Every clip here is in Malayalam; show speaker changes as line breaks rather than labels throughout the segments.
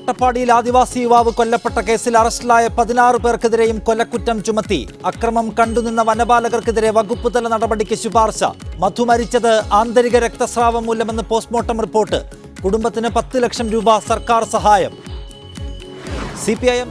അട്ടപ്പാടിയിൽ ആദിവാസി യുവാവ് കൊല്ലപ്പെട്ട കേസിൽ അറസ്റ്റിലായ 16 പേർക്കെതിരെയും കൊലക്കുറ്റം ചുമത്തി. അക്രമം കണ്ടുനിന്ന വനപാലകർക്കെതിരെ വകുപ്പുതല നടപടിക്ക് ശുപാർശ. മധു മരിച്ചത് ആന്തരിക രക്തസ്രാവം മൂലമെന്ന് പോസ്റ്റ്മോർട്ടം റിപ്പോർട്ട്. കുടുംബത്തിന് 10 ലക്ഷം രൂപ സർക്കാർ സഹായം. CPIM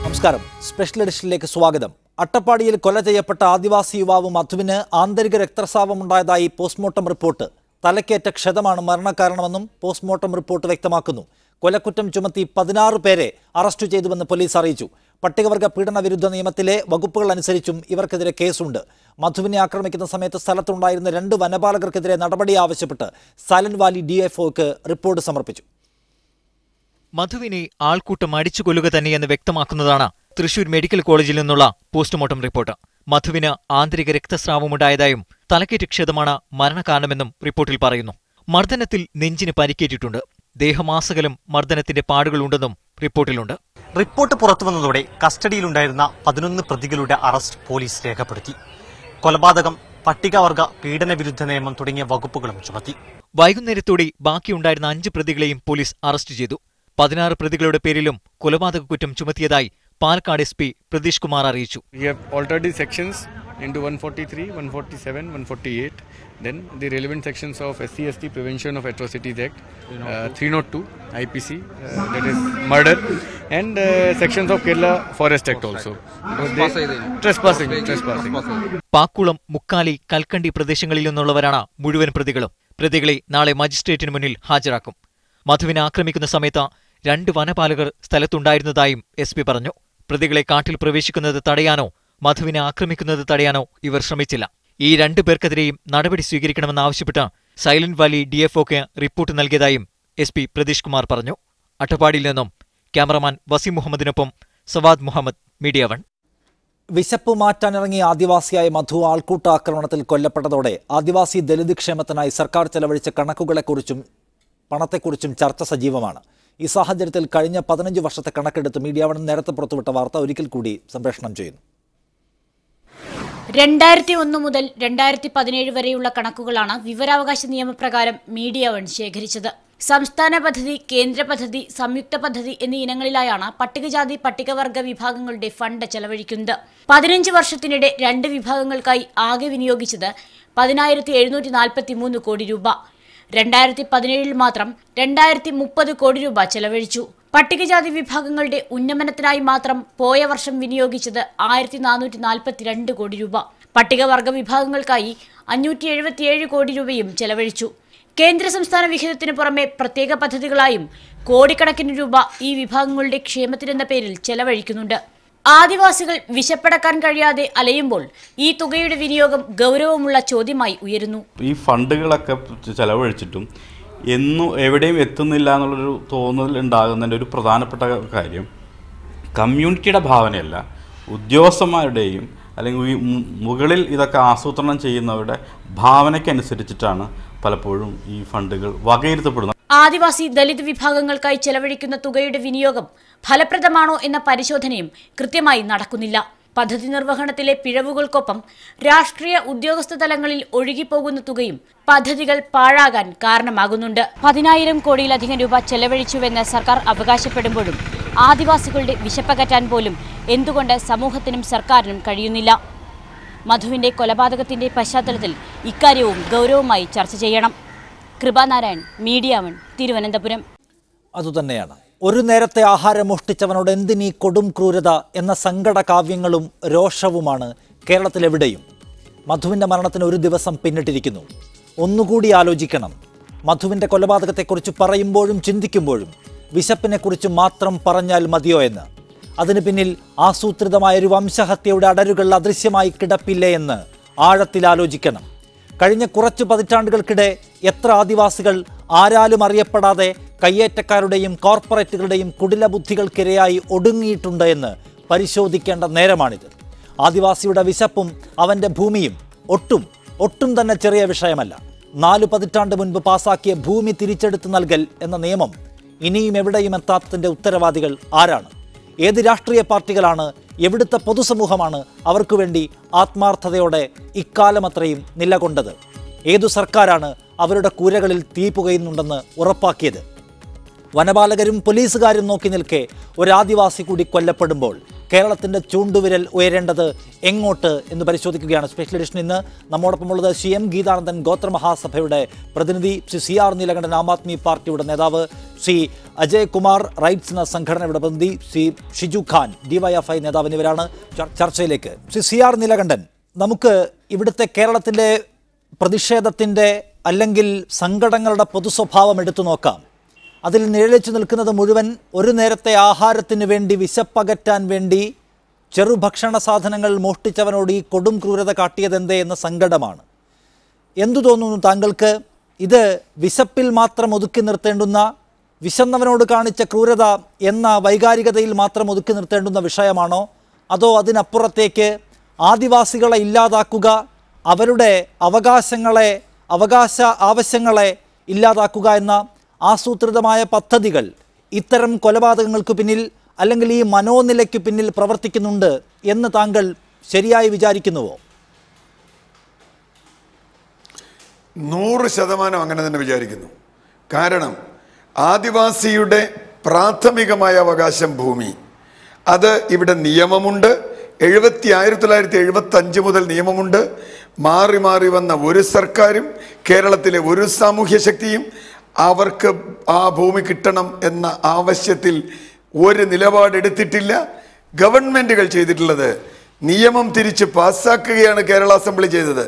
നമസ്കാരം. സ്പെഷ്യൽ എഡിഷനിലേക്ക് സ്വാഗതം. അട്ടപ്പാടിയിൽ കൊല ചെയ്യപ്പെട്ട ആദിവാസി യുവാവ് മധുവിന് ആന്തരിക രക്തസ്രാവമുണ്ടായതായി പോസ്റ്റ്മോർട്ടം റിപ്പോർട്ട്. തലക്കേറ്റ ക്ഷതമാണ് മരണകാരണമെന്നും പോസ്റ്റ്മോർട്ടം റിപ്പോർട്ട് വ്യക്തമാക്കുന്നു. കൊലക്കുറ്റം ചുമത്തി 16 പേരെ അറസ്റ്റ് ചെയ്തുവെന്ന് പോലീസ് അറിയിച്ചു. പട്ടികവർഗ പീഡന വിരുദ്ധ നിയമത്തിലെ വകുപ്പുകൾ അനുസരിച്ചും ഇവർക്കെതിരെ കേസുണ്ട്. മധുവിനെ ആക്രമിക്കുന്ന സമയത്ത് സ്ഥലത്തുണ്ടായിരുന്ന 2 വനപാലകർക്കെതിരെ നടപടി ആവശ്യപ്പെട്ട് സൈലന്റ് വാലി DFOക്ക് റിപ്പോർട്ട് സമർപ്പിച്ചു.
മധുവിനെ ആൾക്കൂട്ടം അടിച്ചു കൊല്ലുക തന്നെയെന്ന് വ്യക്തമാക്കുന്നതാണ് തൃശൂർ മെഡിക്കൽ കോളേജിൽ നിന്നുള്ള പോസ്റ്റ്മോർട്ടം റിപ്പോർട്ട്. മധുവിന് ആന്തരിക രക്തസ്രാവമുണ്ടായതായും തലക്കേറ്റ ക്ഷതമാണ് മരണകാരണമെന്നും റിപ്പോർട്ടിൽ പറയുന്നു. മർദ്ദനത്തിൽ നെഞ്ചിന് പരിക്കേറ്റിട്ടുണ്ട്. ദേഹമാസകലം മർദ്ദനത്തിന്റെ പാടുകളുണ്ടെന്നും റിപ്പോർട്ടിലുണ്ട്.
റിപ്പോർട്ട് പുറത്തുവന്നതോടെ കസ്റ്റഡിയിലുണ്ടായിരുന്ന 11 പ്രതികളുടെ അറസ്റ്റ് പോലീസ് രേഖപ്പെടുത്തി. കൊലപാതകം, പട്ടികവർഗ പീഡന വിരുദ്ധ നിയമം തുടങ്ങിയ വകുപ്പുകളും ചുമത്തി.
വൈകുന്നേരത്തോടെ ബാക്കിയുണ്ടായിരുന്ന 5 പ്രതികളെയും പോലീസ് അറസ്റ്റ് ചെയ്തു. 16 പ്രതികളുടെ പേരിലും കൊലപാതക കുറ്റം ചുമത്തിയതായി പാലക്കാട് SP പ്രതീഷ് കുമാർ അറിയിച്ചു.
We have altered the sections into 143, 147, 148. Then the relevant sections of SC/ST Prevention of Atrocities Act, 302 IPC, that is murder, and sections of Kerala Forest Act also. Trespassing.
Pakkulam, മുക്കാലി, കൽക്കണ്ടി പ്രദേശങ്ങളിൽ നിന്നുള്ളവരാണ് മുഴുവൻ പ്രതികളും. പ്രതികളെ നാളെ മജിസ്ട്രേറ്റിന് മുന്നിൽ ഹാജരാക്കും. മധുവിനെ ആക്രമിക്കുന്ന സമയത്ത് 2 വനപാലകർ സ്ഥലത്തുണ്ടായിരുന്നതായും SP പറഞ്ഞു. പ്രതികളെ കാട്ടിൽ പ്രവേശിക്കുന്നത് തടയാനോ മധുവിനെ ആക്രമിക്കുന്നത് തടയാനോ ഇവർ ശ്രമിച്ചില്ല. ഈ 2 പേർക്കെതിരെയും നടപടി സ്വീകരിക്കണമെന്നാവശ്യപ്പെട്ട് സൈലന്റ് വാലി DFOക്ക് റിപ്പോർട്ട് നൽകിയതായും SP പ്രതീഷ് കുമാർ പറഞ്ഞു. അട്ടപ്പാടിയിൽ നിന്നും ക്യാമറമാൻ വസീം മുഹമ്മദിനൊപ്പം സവാദ് മുഹമ്മദ്, മീഡിയ 1.
വിശപ്പ് മാറ്റാനിറങ്ങിയ ആദിവാസിയായ മധു ആൾക്കൂട്ട ആക്രമണത്തിൽ കൊല്ലപ്പെട്ടതോടെ ആദിവാസി ദലിത് ക്ഷേമത്തിനായി സർക്കാർ ചെലവഴിച്ച കണക്കുകളെക്കുറിച്ചും പണത്തെക്കുറിച്ചും ചർച്ച സജീവമാണ്. ഈ സാഹചര്യത്തിൽ കഴിഞ്ഞ 15 വർഷത്തെ കണക്കെടുത്ത് മീഡിയ 1 നേരത്തെ പുറത്തുവിട്ട വാർത്ത ഒരിക്കൽ കൂടി സംപ്രേഷണം ചെയ്യുന്നു.
2001 മുതൽ 2017 വരെയുള്ള കണക്കുകളാണ് വിവരാവകാശ നിയമപ്രകാരം മീഡിയ 1 ശേഖരിച്ചത്. സംസ്ഥാന പദ്ധതി, കേന്ദ്ര പദ്ധതി, സംയുക്ത പദ്ധതി എന്നീ ഇനങ്ങളിലായാണ് പട്ടികജാതി പട്ടികവർഗ വിഭാഗങ്ങളുടെ ഫണ്ട് ചെലവഴിക്കുന്നത്. 15 വർഷത്തിനിടെ 2 വിഭാഗങ്ങൾക്കായി ആകെ വിനിയോഗിച്ചത് 10,743 കോടി രൂപ. 2017 മാത്രം 2030 കോടി രൂപ ചെലവഴിച്ചു. പട്ടികജാതി വിഭാഗങ്ങളുടെ ഉന്നമനത്തിനായി മാത്രം പോയ വർഷം വിനിയോഗിച്ചത് 1442 കോടി രൂപ. പട്ടികവർഗ വിഭാഗങ്ങൾക്കായി 577 കോടി രൂപയും ചെലവഴിച്ചു. കേന്ദ്ര സംസ്ഥാന വിഹിതത്തിനു പുറമെ പ്രത്യേക പദ്ധതികളായും കോടിക്കണക്കിന് രൂപ ഈ വിഭാഗങ്ങളുടെ ക്ഷേമത്തിനെന്ന പേരിൽ ചെലവഴിക്കുന്നുണ്ട്. ആദിവാസികൾ വിശപ്പടക്കാൻ കഴിയാതെ അലയുമ്പോൾ ഈ തുകയുടെ വിനിയോഗം ഗൗരവമുള്ള ചോദ്യമായി ഉയരുന്നു.
ഈ ഫണ്ടുകളൊക്കെ ചെലവഴിച്ചിട്ടും എവിടെയും എത്തുന്നില്ല എന്നുള്ളൊരു തോന്നൽ ഉണ്ടാകുന്നതിൻ്റെ ഒരു പ്രധാനപ്പെട്ട കാര്യം കമ്മ്യൂണിറ്റിയുടെ ഭാവനയല്ല, ഉദ്യോഗസ്ഥന്മാരുടെയും അല്ലെങ്കിൽ മുകളിൽ ഇതൊക്കെ ആസൂത്രണം ചെയ്യുന്നവരുടെ ഭാവനയ്ക്കനുസരിച്ചിട്ടാണ് പലപ്പോഴും ഈ ഫണ്ടുകൾ വകയിരുത്തപ്പെടുന്നത്.
ആദിവാസി ദലിത് വിഭാഗങ്ങൾക്കായി ചെലവഴിക്കുന്ന തുകയുടെ വിനിയോഗം ഫലപ്രദമാണോ എന്ന പരിശോധനയും കൃത്യമായി നടക്കുന്നില്ല. പദ്ധതി നിർവഹണത്തിലെ പിഴവുകൾക്കൊപ്പം രാഷ്ട്രീയ ഉദ്യോഗസ്ഥ തലങ്ങളിൽ ഒഴുകിപ്പോകുന്ന തുകയും പദ്ധതികൾ പാഴാകാൻ കാരണമാകുന്നുണ്ട്. 10,000 കോടിയിലധികം രൂപ ചെലവഴിച്ചുവെന്ന് സർക്കാർ അവകാശപ്പെടുമ്പോഴും ആദിവാസികളുടെ വിശപ്പകറ്റാൻ പോലും എന്തുകൊണ്ട് സമൂഹത്തിനും സർക്കാരിനും കഴിയുന്നില്ല? മധുവിന്റെ കൊലപാതകത്തിന്റെ പശ്ചാത്തലത്തിൽ ഇക്കാര്യവും ഗൗരവമായി ചർച്ച ചെയ്യണം. കൃപാനാരായൺ, മീഡിയ 1, തിരുവനന്തപുരം.
അതുതന്നെയാണ്, ഒരു നേരത്തെ ആഹാരം മോഷ്ടിച്ചവനോട് എന്തിനീ കൊടും ക്രൂരത എന്ന സങ്കട കാവ്യങ്ങളും രോഷവുമാണ് കേരളത്തിലെവിടെയും. മധുവിൻ്റെ മരണത്തിന് 1 ദിവസം പിന്നിട്ടിരിക്കുന്നു. ഒന്നുകൂടി ആലോചിക്കണം. മധുവിൻ്റെ കൊലപാതകത്തെക്കുറിച്ച് പറയുമ്പോഴും ചിന്തിക്കുമ്പോഴും വിശപ്പിനെക്കുറിച്ച് മാത്രം പറഞ്ഞാൽ മതിയോ എന്ന്. അതിനു പിന്നിൽ ആസൂത്രിതമായൊരു വംശഹത്യയുടെ അടരുകൾ അദൃശ്യമായി കിടപ്പില്ലേ എന്ന് ആഴത്തിലാലോചിക്കണം. കഴിഞ്ഞ കുറച്ചു പതിറ്റാണ്ടുകൾക്കിടെ എത്ര ആദിവാസികൾ ആരാലും അറിയപ്പെടാതെ കയ്യേറ്റക്കാരുടെയും കോർപ്പറേറ്റുകളുടെയും കുടില ബുദ്ധികൾക്കിരയായി ഒടുങ്ങിയിട്ടുണ്ട് എന്ന് പരിശോധിക്കേണ്ട നേരമാണിത്. ആദിവാസിയുടെ വിശപ്പും അവൻ്റെ ഭൂമിയും ഒട്ടും തന്നെ ചെറിയ വിഷയമല്ല. 4 പതിറ്റാണ്ട് മുൻപ് പാസാക്കിയ ഭൂമി തിരിച്ചെടുത്ത് നൽകൽ എന്ന നിയമം ഇനിയും എവിടെയും എത്താത്തതിൻ്റെ ഉത്തരവാദികൾ ആരാണ്? ഏത് രാഷ്ട്രീയ പാർട്ടികളാണ്, എവിടുത്തെ പൊതുസമൂഹമാണ് അവർക്ക് വേണ്ടി ആത്മാർത്ഥതയോടെ ഇക്കാലം അത്രയും നിലകൊണ്ടത്? ഏതു സർക്കാരാണ് അവരുടെ കൂരകളിൽ തീ പുകയുന്നുണ്ടെന്ന് ഉറപ്പാക്കിയത്? വനപാലകരും പോലീസുകാരും നോക്കി നിൽക്കെ ഒരു ആദിവാസി കൂടി കൊല്ലപ്പെടുമ്പോൾ കേരളത്തിൻ്റെ ചൂണ്ടുവിരൽ ഉയരേണ്ടത് എങ്ങോട്ട് എന്ന് പരിശോധിക്കുകയാണ് സ്പെഷ്യൽ എഡിഷൻ. ഇന്ന് നമ്മോടൊപ്പമുള്ളത് CM ഗീതാനന്ദൻ, ഗോത്രമഹാസഭയുടെ പ്രതിനിധി, ശ്രീ CR നീലകണ്ഠൻ, ആം ആദ്മി പാർട്ടിയുടെ നേതാവ്, ശ്രീ അജയ് കുമാർ, റൈറ്റ്സ് എന്ന സംഘടനയുടെ പ്രതിനിധി, ശ്രീ ഷിജു ഖാൻ, DYFI നേതാവ് എന്നിവരാണ് ചർച്ചയിലേക്ക്. ശ്രീ CR നീലകണ്ഠൻ, നമുക്ക് ഇവിടുത്തെ കേരളത്തിൻ്റെ പ്രതിഷേധത്തിൻ്റെ അല്ലെങ്കിൽ സങ്കടങ്ങളുടെ പൊതുസ്വഭാവം എടുത്തു നോക്കാം. അതിൽ നിഴലിച്ചു നിൽക്കുന്നത് മുഴുവൻ ഒരു നേരത്തെ ആഹാരത്തിന് വേണ്ടി, വിശപ്പകറ്റാൻ വേണ്ടി ചെറുഭക്ഷണ സാധനങ്ങൾ മോഷ്ടിച്ചവനോട് ഈ കൊടും ക്രൂരത കാട്ടിയതെന്തേ എന്ന സങ്കടമാണ്. എന്തു തോന്നുന്നു താങ്കൾക്ക്? ഇത് വിശപ്പിൽ മാത്രം ഒതുക്കി നിർത്തേണ്ടുന്ന, വിശന്നവനോട് കാണിച്ച ക്രൂരത എന്ന വൈകാരികതയിൽ മാത്രം ഒതുക്കി നിർത്തേണ്ടുന്ന വിഷയമാണോ? അതോ അതിനപ്പുറത്തേക്ക് ആദിവാസികളെ ഇല്ലാതാക്കുക, അവരുടെ അവകാശ ആവശ്യങ്ങളെ ഇല്ലാതാക്കുക എന്ന ആസൂത്രിതമായ പദ്ധതികൾ ഇത്തരം കൊലപാതകങ്ങൾക്ക് പിന്നിൽ അല്ലെങ്കിൽ ഈ മനോനിലയ്ക്ക് പിന്നിൽ പ്രവർത്തിക്കുന്നുണ്ട് എന്ന് താങ്കൾ ശരിയായി വിചാരിക്കുന്നുവോ?
100% അങ്ങനെ തന്നെ വിചാരിക്കുന്നു. കാരണം ആദിവാസിയുടെ പ്രാഥമികമായ അവകാശം ഭൂമി, അത് ഇവിടെ നിയമമുണ്ട്. 1975 മുതൽ നിയമമുണ്ട്. മാറി മാറി വന്ന ഒരു സർക്കാരും കേരളത്തിലെ ഒരു സാമൂഹ്യ ശക്തിയും അവർക്ക് ആ ഭൂമി കിട്ടണം എന്ന ആവശ്യത്തിൽ ഒരു നിലപാടെടുത്തിട്ടില്ല. ഗവൺമെൻറ്റുകൾ ചെയ്തിട്ടുള്ളത് നിയമം തിരിച്ച് പാസ്സാക്കുകയാണ് കേരള അസംബ്ലി ചെയ്തത്.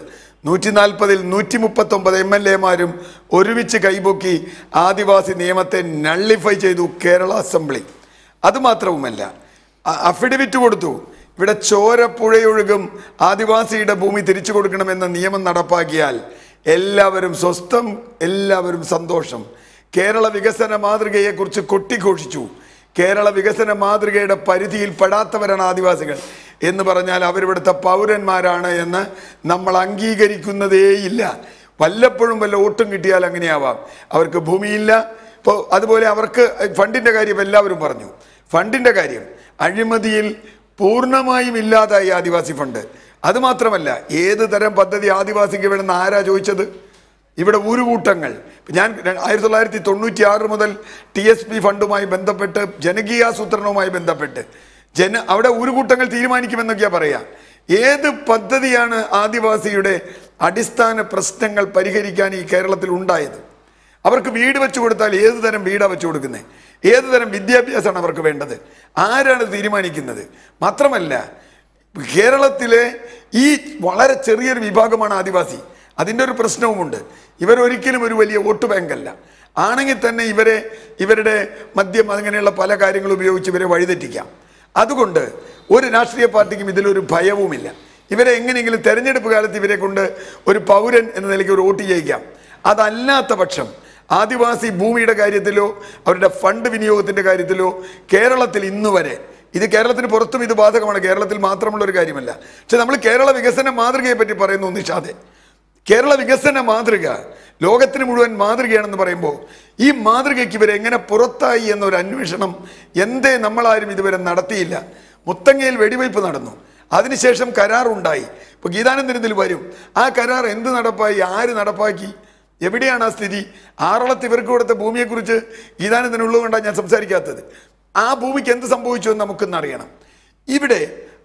140-ൽ 139 MLA-മാരും ഒരുമിച്ച് കൈപൊക്കി ആദിവാസി നിയമത്തെ നള്ളിഫൈ ചെയ്തു കേരള അസംബ്ലി. അതുമാത്രവുമല്ല, അഫിഡവിറ്റ് കൊടുത്തു. ഇവിടെ ചോരപ്പുഴയൊഴുകും ആദിവാസിയുടെ ഭൂമി തിരിച്ചു കൊടുക്കണമെന്ന നിയമം നടപ്പാക്കിയാൽ എല്ലാവരും സ്വസ്ഥം, എല്ലാവരും സന്തോഷം. കേരള വികസന മാതൃകയെക്കുറിച്ച് കൊട്ടിഘോഷിച്ചു. കേരള വികസന മാതൃകയുടെ പരിധിയിൽ പെടാത്തവരാണ് ആദിവാസികൾ എന്ന് പറഞ്ഞാൽ അവരിവിടുത്തെ പൗരന്മാരാണ് എന്ന് നമ്മൾ അംഗീകരിക്കുന്നതേയില്ല. വല്ലപ്പോഴും വല്ല വോട്ടും കിട്ടിയാൽ അങ്ങനെയാവാം. അവർക്ക് ഭൂമിയില്ല. ഇപ്പോൾ അതുപോലെ അവർക്ക് ഫണ്ടിൻ്റെ കാര്യം എല്ലാവരും പറഞ്ഞു. ഫണ്ടിൻ്റെ കാര്യം അഴിമതിയിൽ പൂർണ്ണമായും ഇല്ലാതായി ആദിവാസി ഫണ്ട്. അതുമാത്രമല്ല, ഏത് തരം പദ്ധതി ആദിവാസിക്ക് വേണമെന്ന് ആരാ ചോദിച്ചത്? ഇവിടെ ഊരുകൂട്ടങ്ങൾ. ഞാൻ 1996 മുതൽ TSP ഫണ്ടുമായി ബന്ധപ്പെട്ട്, ജനകീയാസൂത്രണവുമായി ബന്ധപ്പെട്ട് അവിടെ ഊരുകൂട്ടങ്ങൾ തീരുമാനിക്കുമെന്നൊക്കെയാണ് പറയാം. ഏത് പദ്ധതിയാണ് ആദിവാസിയുടെ അടിസ്ഥാന പ്രശ്നങ്ങൾ പരിഹരിക്കാൻ ഈ കേരളത്തിൽ ഉണ്ടായത്? അവർക്ക് വീട് വെച്ചു കൊടുത്താൽ ഏത് തരം വീടാണ് വെച്ചു കൊടുക്കുന്നത്? ഏത് തരം വിദ്യാഭ്യാസമാണ് അവർക്ക് വേണ്ടത്? ആരാണ് തീരുമാനിക്കുന്നത്? മാത്രമല്ല, കേരളത്തിലെ ഈ വളരെ ചെറിയൊരു വിഭാഗമാണ് ആദിവാസി. അതിൻ്റെ ഒരു പ്രശ്നവുമുണ്ട്. ഇവരൊരിക്കലും ഒരു വലിയ വോട്ട് ബാങ്കല്ല. ആണെങ്കിൽ തന്നെ ഇവരുടെ മദ്യം അങ്ങനെയുള്ള പല കാര്യങ്ങൾ ഉപയോഗിച്ച് ഇവരെ വഴിതെറ്റിക്കാം. അതുകൊണ്ട് ഒരു രാഷ്ട്രീയ പാർട്ടിക്കും ഇതിലൊരു ഭയവുമില്ല. ഇവരെ എങ്ങനെയെങ്കിലും തെരഞ്ഞെടുപ്പ് കാലത്ത് ഇവരെ കൊണ്ട് ഒരു പൗരൻ എന്ന നിലയ്ക്ക് ഒരു വോട്ട് ചെയ്യിക്കാം. അതല്ലാത്ത പക്ഷം ആദിവാസി ഭൂമിയുടെ കാര്യത്തിലോ അവരുടെ ഫണ്ട് വിനിയോഗത്തിൻ്റെ കാര്യത്തിലോ കേരളത്തിൽ ഇന്ന് വരെ, ഇത് കേരളത്തിന് പുറത്തും ഇത് ബാധകമാണ്, കേരളത്തിൽ മാത്രമുള്ള ഒരു കാര്യമല്ല. പക്ഷെ നമ്മൾ കേരള വികസന മാതൃകയെ പറ്റി പറയുന്നു നിഷാദെ. കേരള വികസന മാതൃക ലോകത്തിന് മുഴുവൻ മാതൃകയാണെന്ന് പറയുമ്പോൾ ഈ മാതൃകയ്ക്ക് ഇവരെങ്ങനെ പുറത്തായി എന്നൊരു അന്വേഷണം എന്തേ നമ്മളാരും ഇതുവരെ നടത്തിയില്ല? മുത്തങ്ങയിൽ വെടിവയ്പ് നടന്നു, അതിനുശേഷം കരാറുണ്ടായി. ഇപ്പോൾ ഗീതാനന്ദൻ ഇതിൽ വരും. ആ കരാർ എന്ത് നടപ്പായി? ആര് നടപ്പാക്കി? എവിടെയാണ് ആ സ്ഥിതി? ആറളത്ത് ഇവർക്ക് കൊടുത്ത ഭൂമിയെക്കുറിച്ച് ഗീതാനന്ദനുള്ളതുകൊണ്ടാണ് ഞാൻ സംസാരിക്കാത്തത്. ആ ഭൂമിക്ക് എന്ത് സംഭവിച്ചു എന്ന് നമുക്കൊന്നറിയണം. ഇവിടെ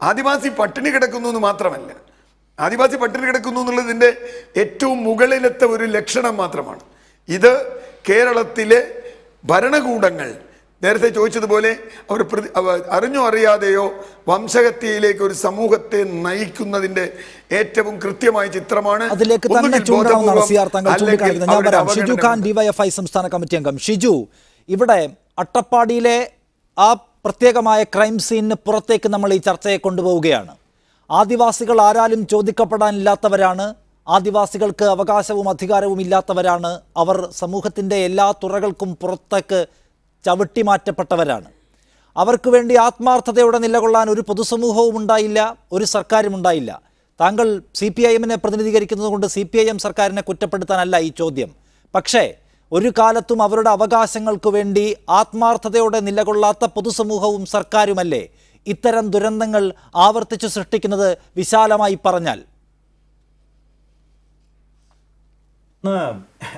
ആദിവാസി പട്ടിണി കിടക്കുന്നു എന്ന് മാത്രമല്ല, ആദിവാസി പട്ടിണി കിടക്കുന്നു എന്നുള്ളതിൻ്റെ ഏറ്റവും മുകളിലത്തെ ഒരു ലക്ഷണം മാത്രമാണ്. ഇത് കേരളത്തിലെ ഭരണകൂടങ്ങൾ നേരത്തെ ചോദിച്ചതുപോലെ അവർ അറിഞ്ഞോ അറിയാതെയോ വംശഹത്യയിലേക്ക് ഒരു സമൂഹത്തെ നയിക്കുന്നതിന്റെ ഏറ്റവും കൃത്യമായ ചിത്രമാണ്.
അതിലേക്ക് തന്നെ ഷിജു ഖാൻ, DYFI സംസ്ഥാന കമ്മിറ്റി അംഗം. ഷിജു, ഇവിടെ അട്ടപ്പാടിയിലെ ആ പ്രത്യേകമായ ക്രൈം സീനിന് പുറത്തേക്ക് നമ്മൾ ഈ ചർച്ചയെ കൊണ്ടുപോവുകയാണ്. ആദിവാസികൾ ആരാലും ചോദിക്കപ്പെടാനില്ലാത്തവരാണ്, ആദിവാസികൾക്ക് അവകാശവും അധികാരവും ഇല്ലാത്തവരാണ്, അവർ സമൂഹത്തിൻ്റെ എല്ലാ തുറകൾക്കും പുറത്തേക്ക് ചവിട്ടിമാറ്റപ്പെട്ടവരാണ്. അവർക്ക് വേണ്ടി ആത്മാർത്ഥതയോടെ നിലകൊള്ളാൻ ഒരു പൊതുസമൂഹവും ഉണ്ടായില്ല, ഒരു സർക്കാരും ഉണ്ടായില്ല. താങ്കൾ CPIM പ്രതിനിധീകരിക്കുന്നത് കൊണ്ട് CPIM സർക്കാരിനെ കുറ്റപ്പെടുത്താനല്ല ഈ ചോദ്യം. പക്ഷേ ഒരു കാലത്തും അവരുടെ അവകാശങ്ങൾക്ക് വേണ്ടി ആത്മാർത്ഥതയോടെ നിലകൊള്ളാത്ത പൊതുസമൂഹവും സർക്കാരുമല്ലേ ഇത്തരം ദുരന്തങ്ങൾ ആവർത്തിച്ചു സൃഷ്ടിക്കുന്നത് വിശാലമായി പറഞ്ഞാൽ?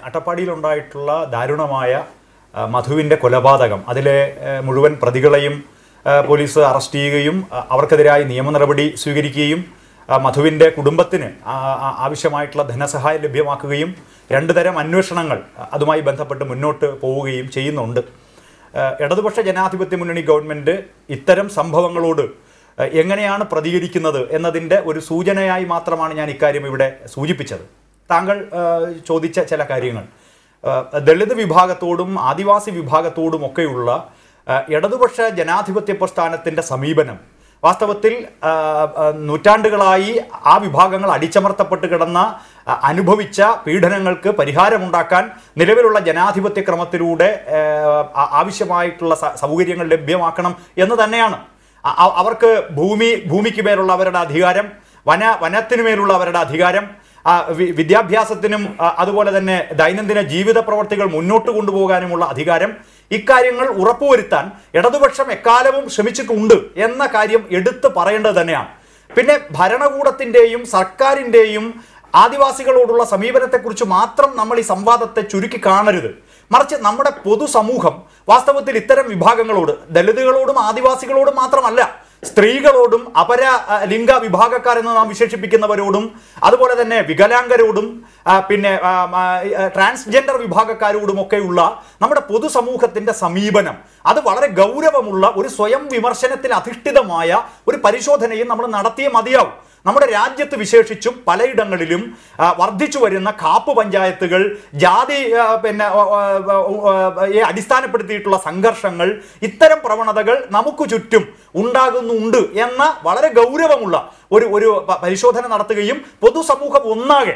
അട്ടപ്പാടിയിലുണ്ടായിട്ടുള്ള ദാരുണമായ മധുവിൻ്റെ കൊലപാതകം, അതിലെ മുഴുവൻ പ്രതികളെയും പോലീസ് അറസ്റ്റ് ചെയ്യുകയും അവർക്കെതിരായി നിയമ നടപടി സ്വീകരിക്കുകയും മധുവിൻ്റെ കുടുംബത്തിന് ആവശ്യമായിട്ടുള്ള ധനസഹായം ലഭ്യമാക്കുകയും 2 തരം അന്വേഷണങ്ങൾ അതുമായി ബന്ധപ്പെട്ട് മുന്നോട്ട് പോവുകയും ചെയ്യുന്നുണ്ട്. ഇടതുപക്ഷ ജനാധിപത്യ മുന്നണി ഗവൺമെൻറ് ഇത്തരം സംഭവങ്ങളോട് എങ്ങനെയാണ് പ്രതികരിക്കുന്നത് എന്നതിൻ്റെ ഒരു സൂചനയായി മാത്രമാണ് ഞാൻ ഇക്കാര്യം ഇവിടെ സൂചിപ്പിച്ചത്. താങ്കൾ ചോദിച്ച ചില കാര്യങ്ങൾ, ദളിത് വിഭാഗത്തോടും ആദിവാസി വിഭാഗത്തോടും ഒക്കെയുള്ള ഇടതുപക്ഷ ജനാധിപത്യ പ്രസ്ഥാനത്തിൻ്റെ സമീപനം വാസ്തവത്തിൽ നൂറ്റാണ്ടുകളായി ആ വിഭാഗങ്ങൾ അടിച്ചമർത്തപ്പെട്ട് കിടന്ന അനുഭവിച്ച പീഡനങ്ങൾക്ക് പരിഹാരമുണ്ടാക്കാൻ നിലവിലുള്ള ജനാധിപത്യ ക്രമത്തിലൂടെ ആവശ്യമായിട്ടുള്ള സൗകര്യങ്ങൾ ലഭ്യമാക്കണം എന്ന് തന്നെയാണ്. അവർക്ക് ഭൂമിക്ക് മേലുള്ള അവരുടെ അധികാരം, വനത്തിനു മേലുള്ള അവരുടെ അധികാരം, വിദ്യാഭ്യാസത്തിനും അതുപോലെ തന്നെ ദൈനംദിന ജീവിത പ്രവർത്തികൾ മുന്നോട്ട് കൊണ്ടുപോകാനുമുള്ള അധികാരം, ഇക്കാര്യങ്ങൾ ഉറപ്പുവരുത്താൻ ഇടതുപക്ഷം എക്കാലവും ശ്രമിച്ചിട്ടുണ്ട് എന്ന കാര്യം എടുത്തു പറയേണ്ടത് തന്നെയാണ്. പിന്നെ ഭരണകൂടത്തിൻ്റെയും സർക്കാരിൻ്റെയും ആദിവാസികളോടുള്ള സമീപനത്തെക്കുറിച്ച് മാത്രം നമ്മൾ ഈ സംവാദത്തെ ചുരുക്കി കാണരുത്. മറിച്ച് നമ്മുടെ പൊതുസമൂഹം വാസ്തവത്തിൽ ഇത്തരം വിഭാഗങ്ങളോട്, ദളിതുകളോടും ആദിവാസികളോടും മാത്രമല്ല, സ്ത്രീകളോടും അപര ലിംഗ വിഭാഗക്കാരെന്ന് നാം വിശേഷിപ്പിക്കുന്നവരോടും അതുപോലെ തന്നെ വികലാംഗരോടും പിന്നെ ട്രാൻസ്ജെൻഡർ വിഭാഗക്കാരോടുമൊക്കെയുള്ള നമ്മുടെ പൊതുസമൂഹത്തിൻ്റെ സമീപനം അത് വളരെ ഗൗരവമുള്ള ഒരു സ്വയം വിമർശനത്തിൽ അധിഷ്ഠിതമായ ഒരു പരിശോധനയും നമ്മൾ നടത്തിയേ മതിയാവും. നമ്മുടെ രാജ്യത്ത് വിശേഷിച്ചും പലയിടങ്ങളിലും വർദ്ധിച്ചു വരുന്ന കാപ്പ് പഞ്ചായത്തുകൾ, ജാതി അടിസ്ഥാനപ്പെടുത്തിയിട്ടുള്ള സംഘർഷങ്ങൾ, ഇത്തരം പ്രവണതകൾ നമുക്ക് ചുറ്റും ഉണ്ടാകുന്നുണ്ട് എന്ന വളരെ ഗൗരവമുള്ള ഒരു പരിശോധന നടത്തുകയും പൊതുസമൂഹം ഒന്നാകെ